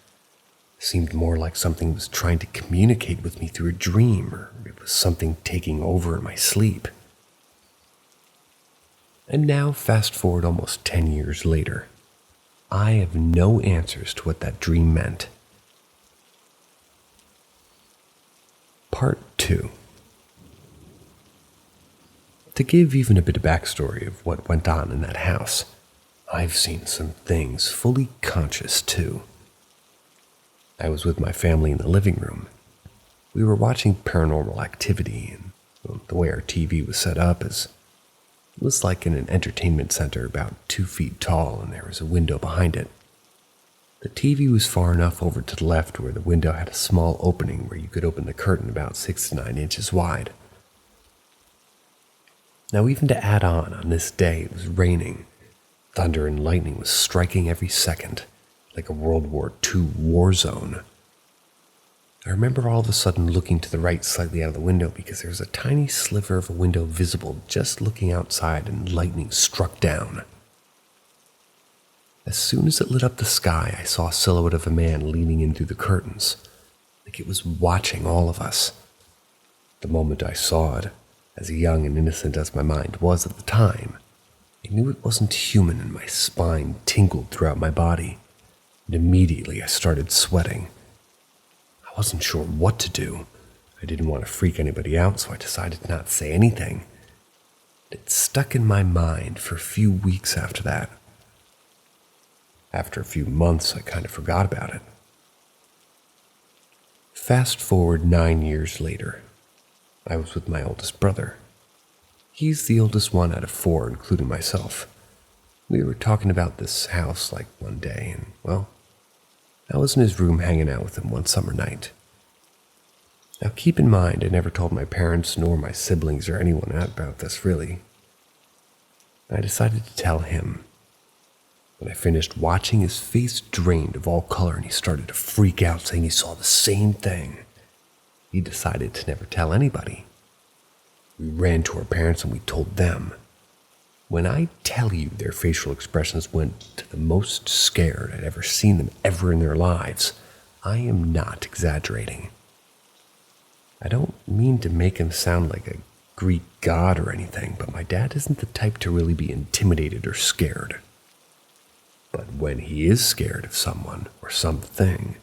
It seemed more like something was trying to communicate with me through a dream, or it was something taking over in my sleep. And now, fast forward almost 10 years later, I have no answers to what that dream meant. Part 2. To give even a bit of backstory of what went on in that house, I've seen some things fully conscious too. I was with my family in the living room. We were watching Paranormal Activity, and the way our TV was set up it was like in an entertainment center about 2 feet tall, and there was a window behind it. The TV was far enough over to the left where the window had a small opening where you could open the curtain about 6 to 9 inches wide. Now, even to add on this day, it was raining. Thunder and lightning was striking every second, like a World War II war zone. I remember all of a sudden looking to the right slightly out of the window because there was a tiny sliver of a window visible just looking outside, and lightning struck down. As soon as it lit up the sky, I saw a silhouette of a man leaning in through the curtains, like it was watching all of us. The moment I saw it, as young and innocent as my mind was at the time, I knew it wasn't human, and my spine tingled throughout my body, and immediately I started sweating. I wasn't sure what to do. I didn't want to freak anybody out, so I decided not to say anything. It stuck in my mind for a few weeks after that. After a few months, I kind of forgot about it. Fast forward 9 years later, I was with my oldest brother. He's the oldest one out of 4, including myself. We were talking about this house like one day, and, well, I was in his room hanging out with him one summer night. Now keep in mind, I never told my parents nor my siblings or anyone about this really. I decided to tell him. When I finished watching, his face drained of all color and he started to freak out, saying he saw the same thing. He decided to never tell anybody. We ran to our parents and we told them. When I tell you their facial expressions went to the most scared I'd ever seen them ever in their lives, I am not exaggerating. I don't mean to make him sound like a Greek god or anything, but my dad isn't the type to really be intimidated or scared. But when he is scared of someone or something,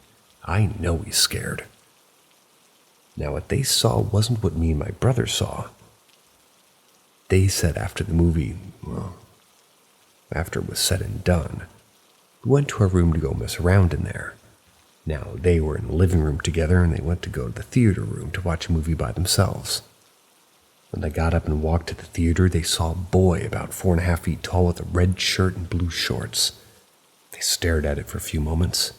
I know he's scared. Now, what they saw wasn't what me and my brother saw. They said after the movie, well, after it was said and done, we went to our room to go mess around in there. Now, they were in the living room together and they went to go to the theater room to watch a movie by themselves. When they got up and walked to the theater, they saw a boy about 4.5 feet tall with a red shirt and blue shorts. They stared at it for a few moments.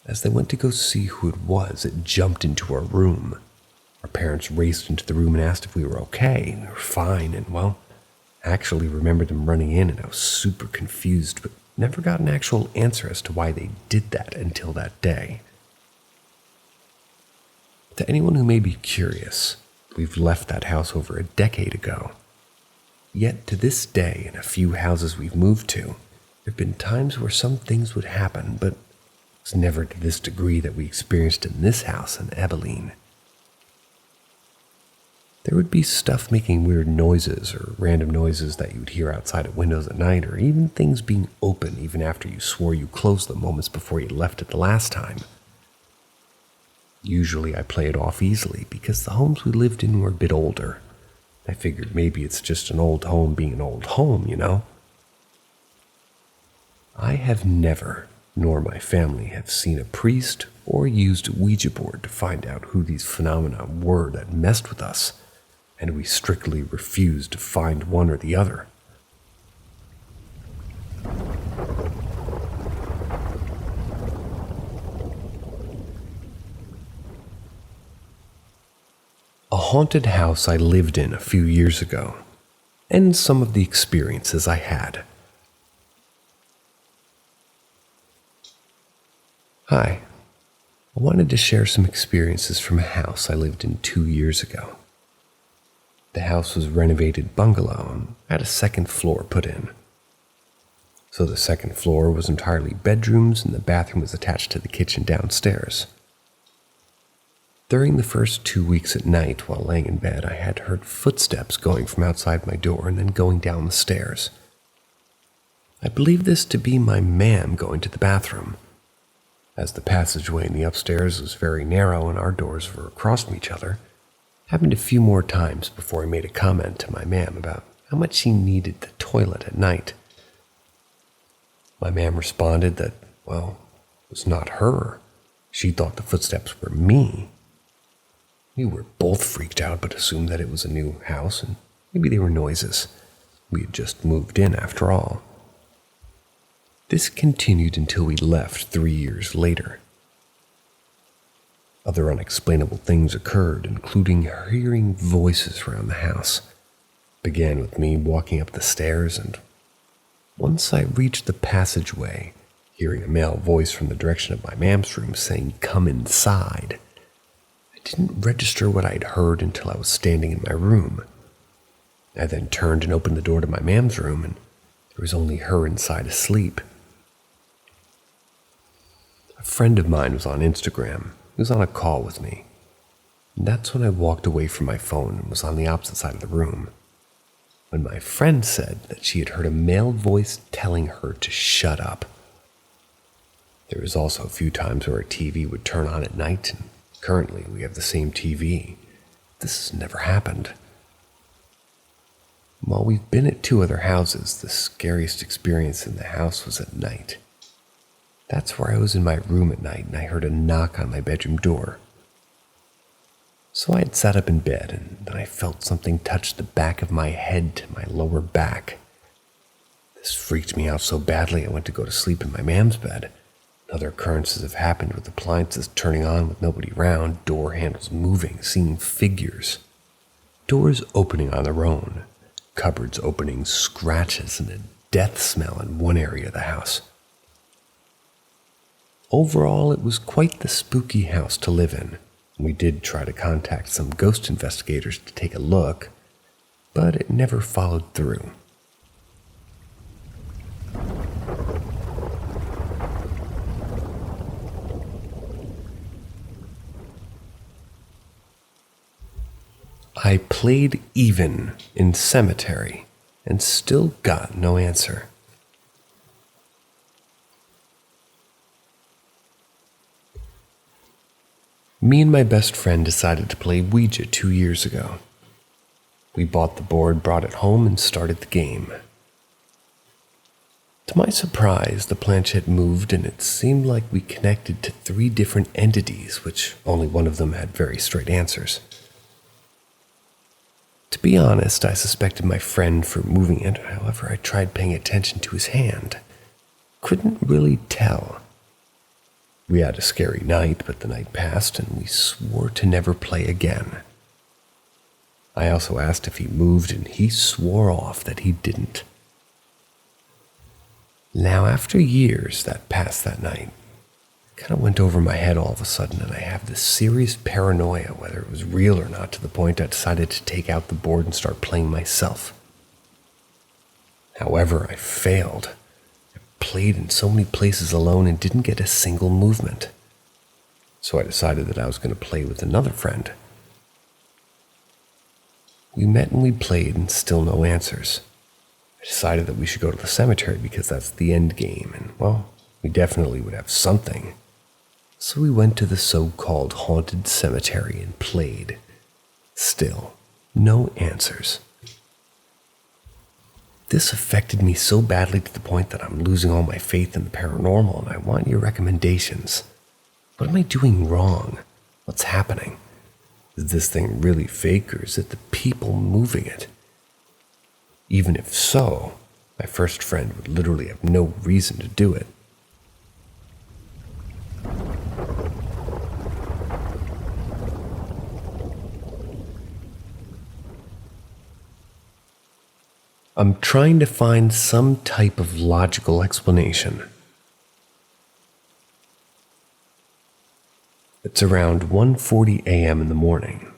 As they went to go see who it was, it jumped into our room. Our parents raced into the room and asked if we were okay. We were fine, and, well, I actually remembered them running in, and I was super confused, but never got an actual answer as to why they did that until that day. To anyone who may be curious, we've left that house over a decade ago. Yet to this day, in a few houses we've moved to, there have been times where some things would happen, but it's never to this degree that we experienced in this house in Abilene. There would be stuff making weird noises or random noises that you'd hear outside of windows at night, or even things being open even after you swore you closed them moments before you left it the last time. Usually I play it off easily because the homes we lived in were a bit older. I figured maybe it's just an old home being an old home, you know? I have never, nor my family, have seen a priest or used a Ouija board to find out who these phenomena were that messed with us, and we strictly refused to find one or the other. haunted house I lived in a few years ago, and some of the experiences I had. Hi, I wanted to share some experiences from a house I lived in 2 years ago. The house was a renovated bungalow and had a second floor put in. So the second floor was entirely bedrooms and the bathroom was attached to the kitchen downstairs. During the first 2 weeks at night while laying in bed, I had heard footsteps going from outside my door and then going down the stairs. I believed this to be my ma'am going to the bathroom, as the passageway in the upstairs was very narrow and our doors were across from each other. It happened a few more times before I made a comment to my ma'am about how much she needed the toilet at night. My ma'am responded that, well, it was not her. She thought the footsteps were me. We were both freaked out but assumed that it was a new house and maybe they were noises. We had just moved in after all. This continued until we left 3 years later. Other unexplainable things occurred, including hearing voices around the house. It began with me walking up the stairs, and once I reached the passageway, hearing a male voice from the direction of my ma'am's room saying, "Come inside." I didn't register what I'd heard until I was standing in my room. I then turned and opened the door to my ma'am's room, and there was only her inside asleep. A friend of mine was on Instagram. He was on a call with me. And that's when I walked away from my phone and was on the opposite side of the room, when my friend said that she had heard a male voice telling her to shut up. There was also a few times where a TV would turn on at night, and currently we have the same TV. This has never happened. While we've been at 2 other houses, the scariest experience in the house was at night. That's where I was in my room at night and I heard a knock on my bedroom door. So I had sat up in bed and then I felt something touch the back of my head to my lower back. This freaked me out so badly I went to go to sleep in my ma'am's bed. Other occurrences have happened with appliances turning on with nobody around, door handles moving, seeing figures, doors opening on their own, cupboards opening, scratches, and a death smell in one area of the house. Overall, it was quite the spooky house to live in. We did try to contact some ghost investigators to take a look, but it never followed through. I played even in cemetery and still got no answer. Me and my best friend decided to play Ouija 2 years ago. We bought the board, brought it home, and started the game. To my surprise, the planchette moved and it seemed like we connected to 3 different entities, which only one of them had very straight answers. To be honest, I suspected my friend for moving it, however I tried paying attention to his hand. Couldn't really tell. We had a scary night, but the night passed and we swore to never play again. I also asked if he moved and he swore off that he didn't. Now, after years that passed that night, it kind of went over my head all of a sudden and I have this serious paranoia whether it was real or not, to the point I decided to take out the board and start playing myself. However, I failed. Played in so many places alone and didn't get a single movement. So I decided that I was going to play with another friend. We met and we played and still no answers. I decided that we should go to the cemetery because that's the end game and, well, we definitely would have something. So we went to the so-called haunted cemetery and played. Still, no answers. This affected me so badly to the point that I'm losing all my faith in the paranormal, and I want your recommendations. What am I doing wrong? What's happening? Is this thing really fake, or is it the people moving it? Even if so, my first friend would literally have no reason to do it. I'm trying to find some type of logical explanation. It's around 1:40 a.m. in the morning.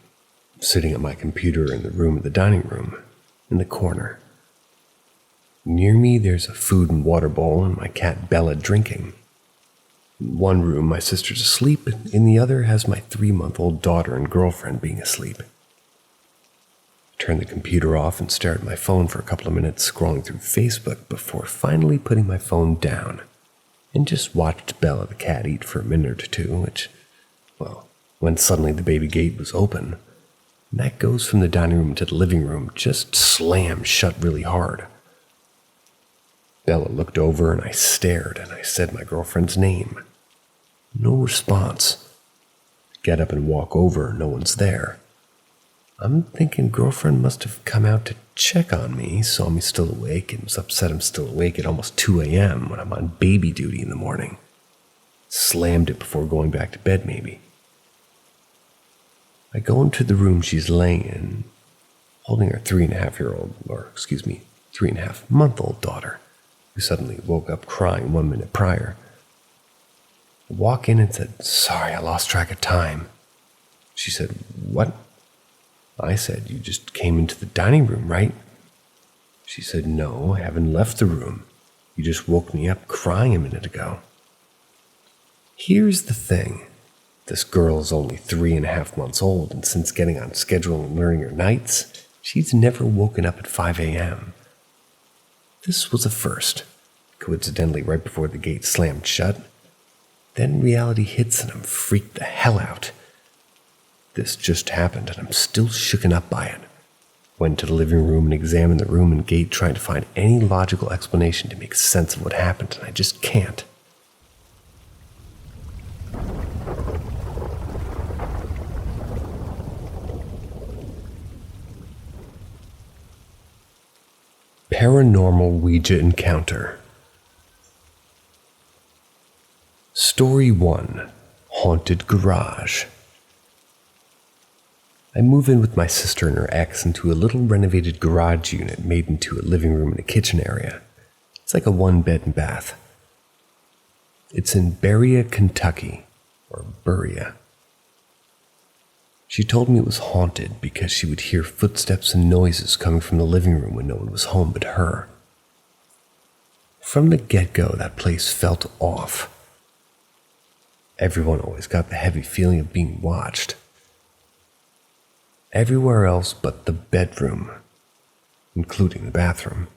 I'm sitting at my computer in the room of the dining room, in the corner. Near me, there's a food and water bowl and my cat Bella drinking. In one room, my sister's asleep, and in the other has my 3-month-old daughter and girlfriend being asleep. I turned the computer off and stared at my phone for a couple of minutes, scrolling through Facebook before finally putting my phone down and just watched Bella the cat eat for a minute or two, which, well, when suddenly the baby gate was open, and that goes from the dining room to the living room, just slammed shut really hard. Bella looked over and I stared and I said my girlfriend's name. No response. Get up and walk over, no one's there. I'm thinking girlfriend must have come out to check on me, saw me still awake, and was upset I'm still awake at almost 2 a.m. when I'm on baby duty in the morning. Slammed it before going back to bed maybe. I go into the room she's laying in, holding her 3.5-month-old daughter, who suddenly woke up crying 1 minute prior. I walk in and said, "Sorry, I lost track of time." She said, "What?" I said, "You just came into the dining room, right?" She said, "No, I haven't left the room. You just woke me up crying a minute ago." Here's the thing. This girl is only 3.5 months old, and since getting on schedule and learning her nights, she's never woken up at 5 a.m. This was a first, coincidentally right before the gate slammed shut. Then reality hits and I'm freaked the hell out. This just happened and I'm still shooken up by it. Went to the living room and examined the room and gate trying to find any logical explanation to make sense of what happened, and I just can't. Paranormal Ouija Encounter. Story 1. Haunted Garage. I move in with my sister and her ex into a little renovated garage unit made into a living room and a kitchen area. It's like a 1-bed and bath. It's in Berea, Kentucky, or Berea. She told me it was haunted because she would hear footsteps and noises coming from the living room when no one was home but her. From the get-go, that place felt off. Everyone always got the heavy feeling of being watched. Everywhere else but the bedroom, including the bathroom.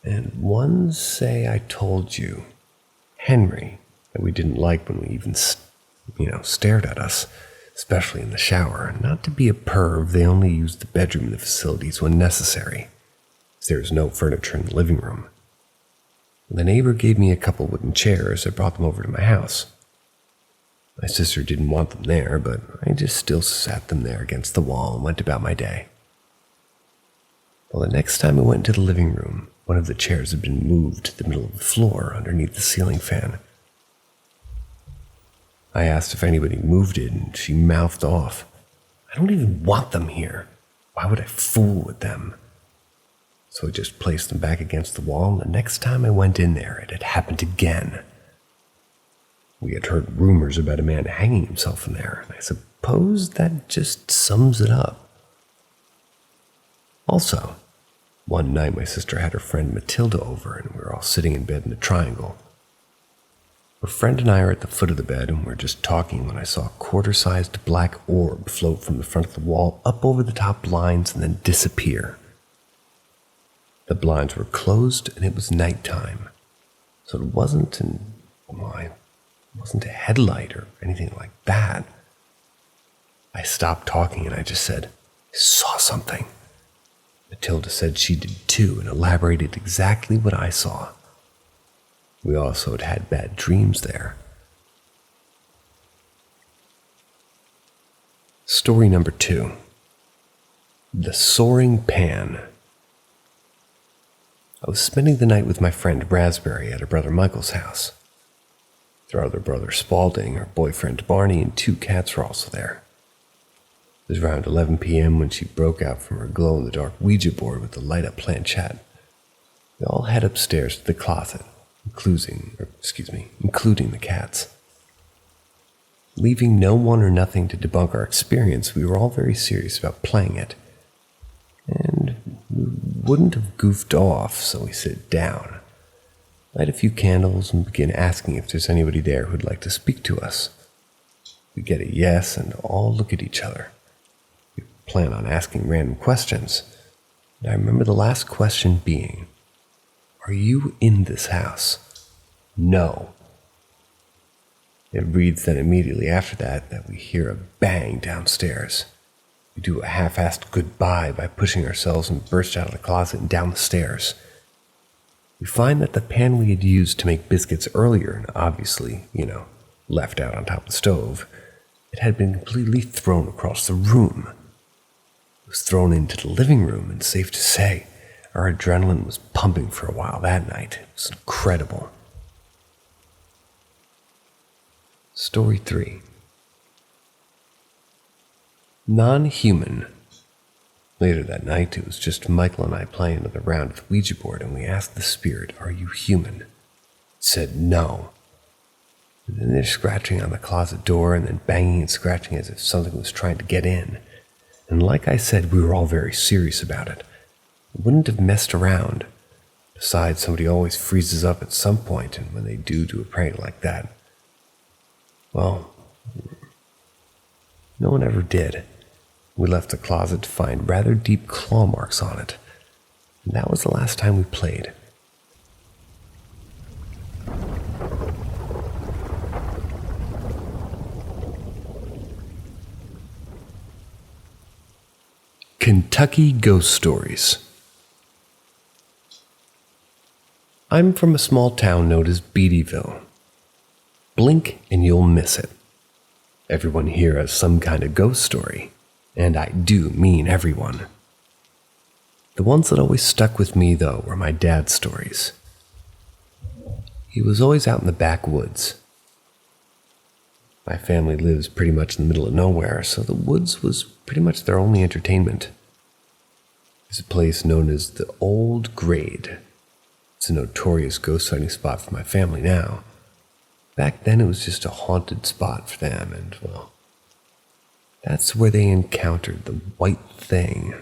And one say I told you, Henry, that we didn't like when we even, stared at us, especially in the shower. Not to be a perv, they only used the bedroom in the facilities when necessary, as there was no furniture in the living room. The neighbor gave me a couple wooden chairs. I brought them over to my house. My sister didn't want them there, but I just still sat them there against the wall and went about my day. Well, the next time I went into the living room, one of the chairs had been moved to the middle of the floor underneath the ceiling fan. I asked if anybody moved it, and she mouthed off, "I don't even want them here. Why would I fool with them?" So I just placed them back against the wall, and the next time I went in there, it had happened again. We had heard rumors about a man hanging himself in there, and I suppose that just sums it up. Also, one night my sister had her friend Matilda over, and we were all sitting in bed in a triangle. Her friend and I are at the foot of the bed, and we're just talking when I saw a quarter-sized black orb float from the front of the wall up over the top blinds and then disappear. The blinds were closed, and it was nighttime, so it wasn't a headlight or anything like that. I stopped talking and I just said, "I saw something." Matilda said she did too and elaborated exactly what I saw. We also had had bad dreams there. Story number 2. The Soaring Pan. I was spending the night with my friend Raspberry at her brother Michael's house. Their other brother Spalding, her boyfriend Barney, and 2 cats were also there. It was around 11 p.m. when she broke out from her glow-in-the-dark Ouija board with the light-up planchette. We all head upstairs to the closet, including the cats. Leaving no one or nothing to debunk our experience, we were all very serious about playing it. And we wouldn't have goofed off, so we sit down, light a few candles, and begin asking if there's anybody there who'd like to speak to us. We get a yes, and all look at each other. We plan on asking random questions, and I remember the last question being, "Are you in this house?" "No." It reads then immediately after that we hear a bang downstairs. We do a half-assed goodbye by pushing ourselves and burst out of the closet and down the stairs. We find that the pan we had used to make biscuits earlier, and obviously, left out on top of the stove, it had been completely thrown across the room. It was thrown into the living room, and safe to say, our adrenaline was pumping for a while that night. It was incredible. Story 3. Non-human. Later that night, it was just Michael and I playing another round of the Ouija board, and we asked the spirit, "Are you human?" It said no. And then they're scratching on the closet door and then banging and scratching as if something was trying to get in. And like I said, we were all very serious about it. We wouldn't have messed around. Besides, somebody always freezes up at some point, and when they do a prank like that, well, no one ever did. We left the closet to find rather deep claw marks on it, and that was the last time we played. Kentucky Ghost Stories. I'm from a small town known as Beattyville. Blink and you'll miss it. Everyone here has some kind of ghost story, and I do mean everyone. The ones that always stuck with me, though, were my dad's stories. He was always out in the backwoods. My family lives pretty much in the middle of nowhere, so the woods was pretty much their only entertainment. There's a place known as the Old Grade. It's a notorious ghost sighting spot for my family now. Back then it was just a haunted spot for them, and, well, that's where they encountered the white thing.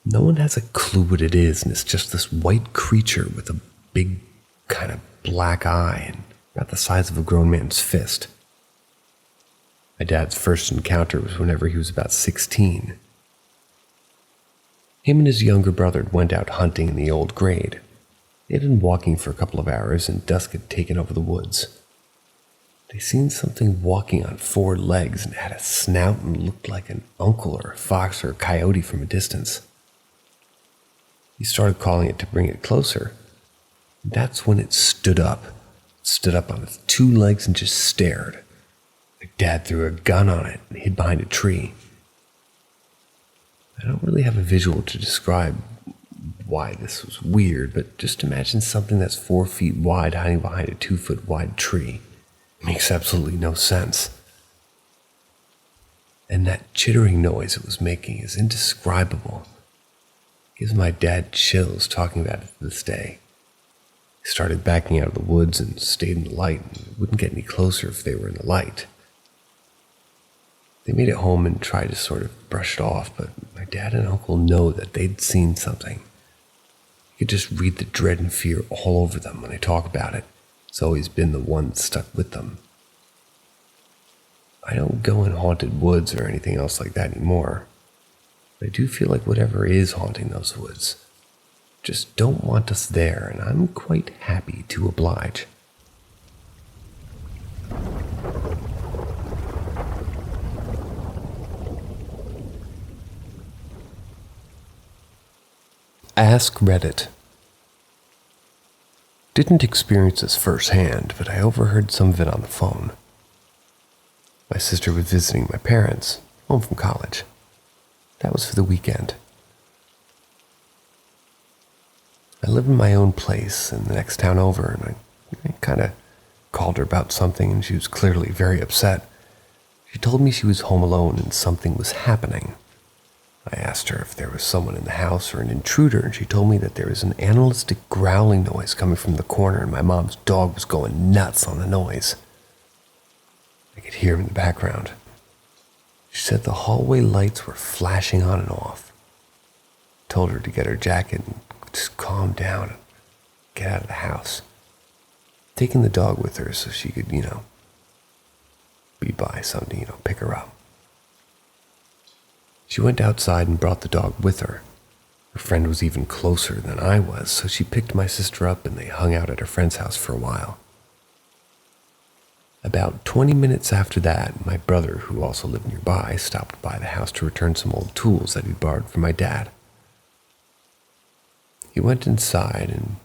No one has a clue what it is, and it's just this white creature with a big kind of black eye and about the size of a grown man's fist. My dad's first encounter was whenever he was about 16. Him and his younger brother went out hunting in the Old Grade. They had been walking for a couple of hours, and dusk had taken over the woods. They seen something walking on 4 legs and had a snout and looked like an uncle or a fox or a coyote from a distance. He started calling it to bring it closer. That's when it stood up. It stood up on its 2 legs and just stared. My dad threw a gun on it and hid behind a tree. I don't really have a visual to describe why this was weird, but just imagine something that's 4 feet wide hiding behind a 2-foot wide tree. It makes absolutely no sense. And that chittering noise it was making is indescribable. It gives my dad chills talking about it to this day. He started backing out of the woods and stayed in the light and wouldn't get any closer if they were in the light. They made it home and tried to sort of brush it off, but my dad and uncle know that they'd seen something. You could just read the dread and fear all over them when they talk about it. It's always been the one that stuck with them. I don't go in haunted woods or anything else like that anymore. But I do feel like whatever is haunting those woods just don't want us there, and I'm quite happy to oblige. Ask Reddit. Didn't experience this firsthand, but I overheard some of it on the phone. My sister was visiting my parents, home from college. That was for the weekend. I live in my own place in the next town over, and I kind of called her about something, and she was clearly very upset. She told me she was home alone and something was happening. I asked her if there was someone in the house or an intruder, and she told me that there was an animalistic growling noise coming from the corner and my mom's dog was going nuts on the noise. I could hear him in the background. She said the hallway lights were flashing on and off. I told her to get her jacket and just calm down and get out of the house. Taking the dog with her so she could, be by Sunday, pick her up. She went outside and brought the dog with her. Her friend was even closer than I was, so she picked my sister up and they hung out at her friend's house for a while. About 20 minutes after that, my brother, who also lived nearby, stopped by the house to return some old tools that he'd borrowed from my dad. He went inside, and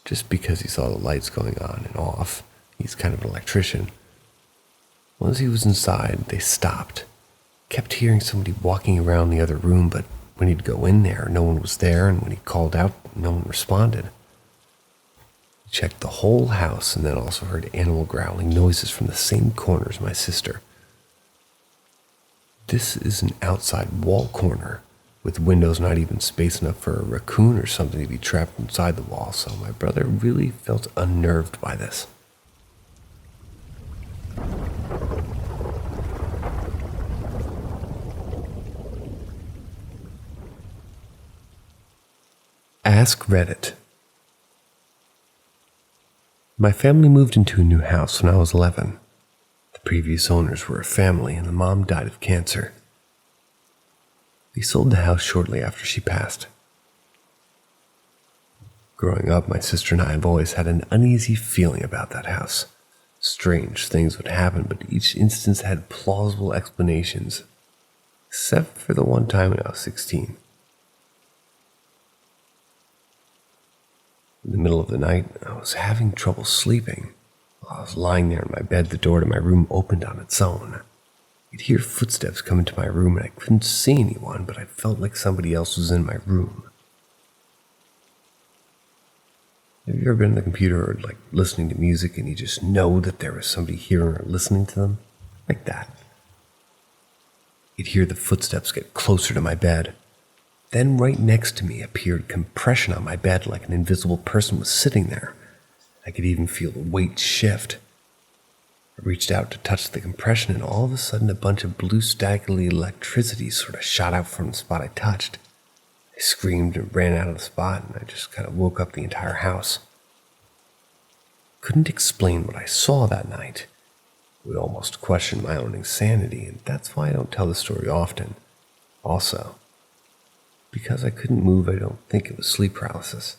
just because he saw the lights going on and off, he's kind of an electrician. Once he was inside, they stopped. Kept hearing somebody walking around the other room, but when he'd go in there, no one was there, and when he called out, no one responded. He checked the whole house and then also heard animal growling noises from the same corner as my sister. This is an outside wall corner, with windows not even space enough for a raccoon or something to be trapped inside the wall, so my brother really felt unnerved by this. Ask Reddit. My family moved into a new house when I was 11. The previous owners were a family and the mom died of cancer. We sold the house shortly after she passed. Growing up, my sister and I have always had an uneasy feeling about that house. Strange things would happen, but each instance had plausible explanations, except for the one time when I was 16. In the middle of the night, I was having trouble sleeping. While I was lying there in my bed, the door to my room opened on its own. I could hear footsteps come into my room, and I couldn't see anyone, but I felt like somebody else was in my room. Have you ever been on the computer or listening to music and you just know that there was somebody hearing or listening to them? Like that. You'd hear the footsteps get closer to my bed. Then right next to me appeared compression on my bed like an invisible person was sitting there. I could even feel the weight shift. I reached out to touch the compression and all of a sudden a bunch of blue staggly electricity sort of shot out from the spot I touched. I screamed and ran out of the spot and I just kind of woke up the entire house. Couldn't explain what I saw that night. It would almost question my own insanity, and that's why I don't tell the story often. Also, because I couldn't move, I don't think it was sleep paralysis.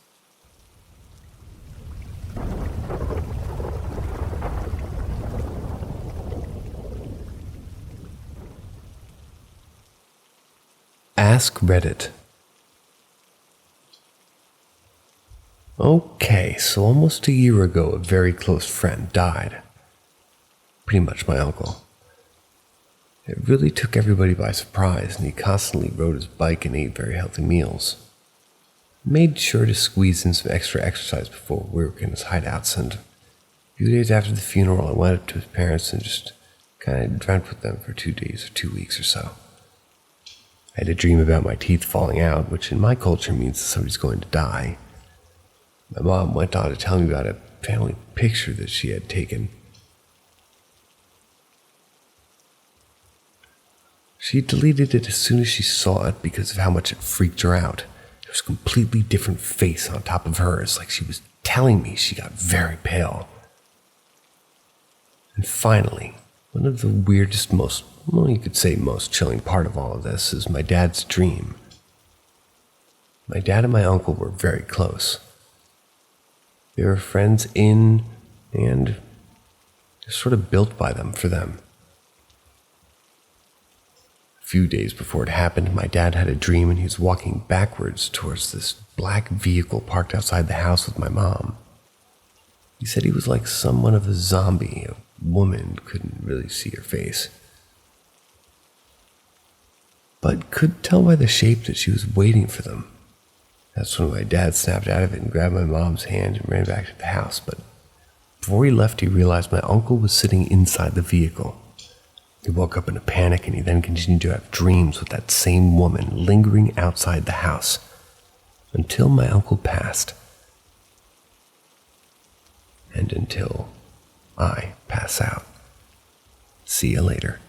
Ask Reddit. Okay, so almost a year ago, a very close friend died. Pretty much my uncle. It really took everybody by surprise, and he constantly rode his bike and ate very healthy meals. Made sure to squeeze in some extra exercise before work in his hideouts, and a few days after the funeral, I went up to his parents and just kind of dreamt with them for 2 days or 2 weeks or so. I had a dream about my teeth falling out, which in my culture means that somebody's going to die. My mom went on to tell me about a family picture that she had taken. She deleted it as soon as she saw it because of how much it freaked her out. There was a completely different face on top of hers, like she was telling me. She got very pale. And finally, one of the weirdest, most chilling part of all of this is my dad's dream. My dad and my uncle were very close. They were friends in and just sort of built by them for them. A few days before it happened, my dad had a dream and he was walking backwards towards this black vehicle parked outside the house with my mom. He said he was like somewhat of a zombie. A woman couldn't really see her face, but could tell by the shape that she was waiting for them. That's when my dad snapped out of it and grabbed my mom's hand and ran back to the house, but before he left, he realized my uncle was sitting inside the vehicle. He woke up in a panic, and he then continued to have dreams with that same woman lingering outside the house until my uncle passed, and until I pass out. See you later.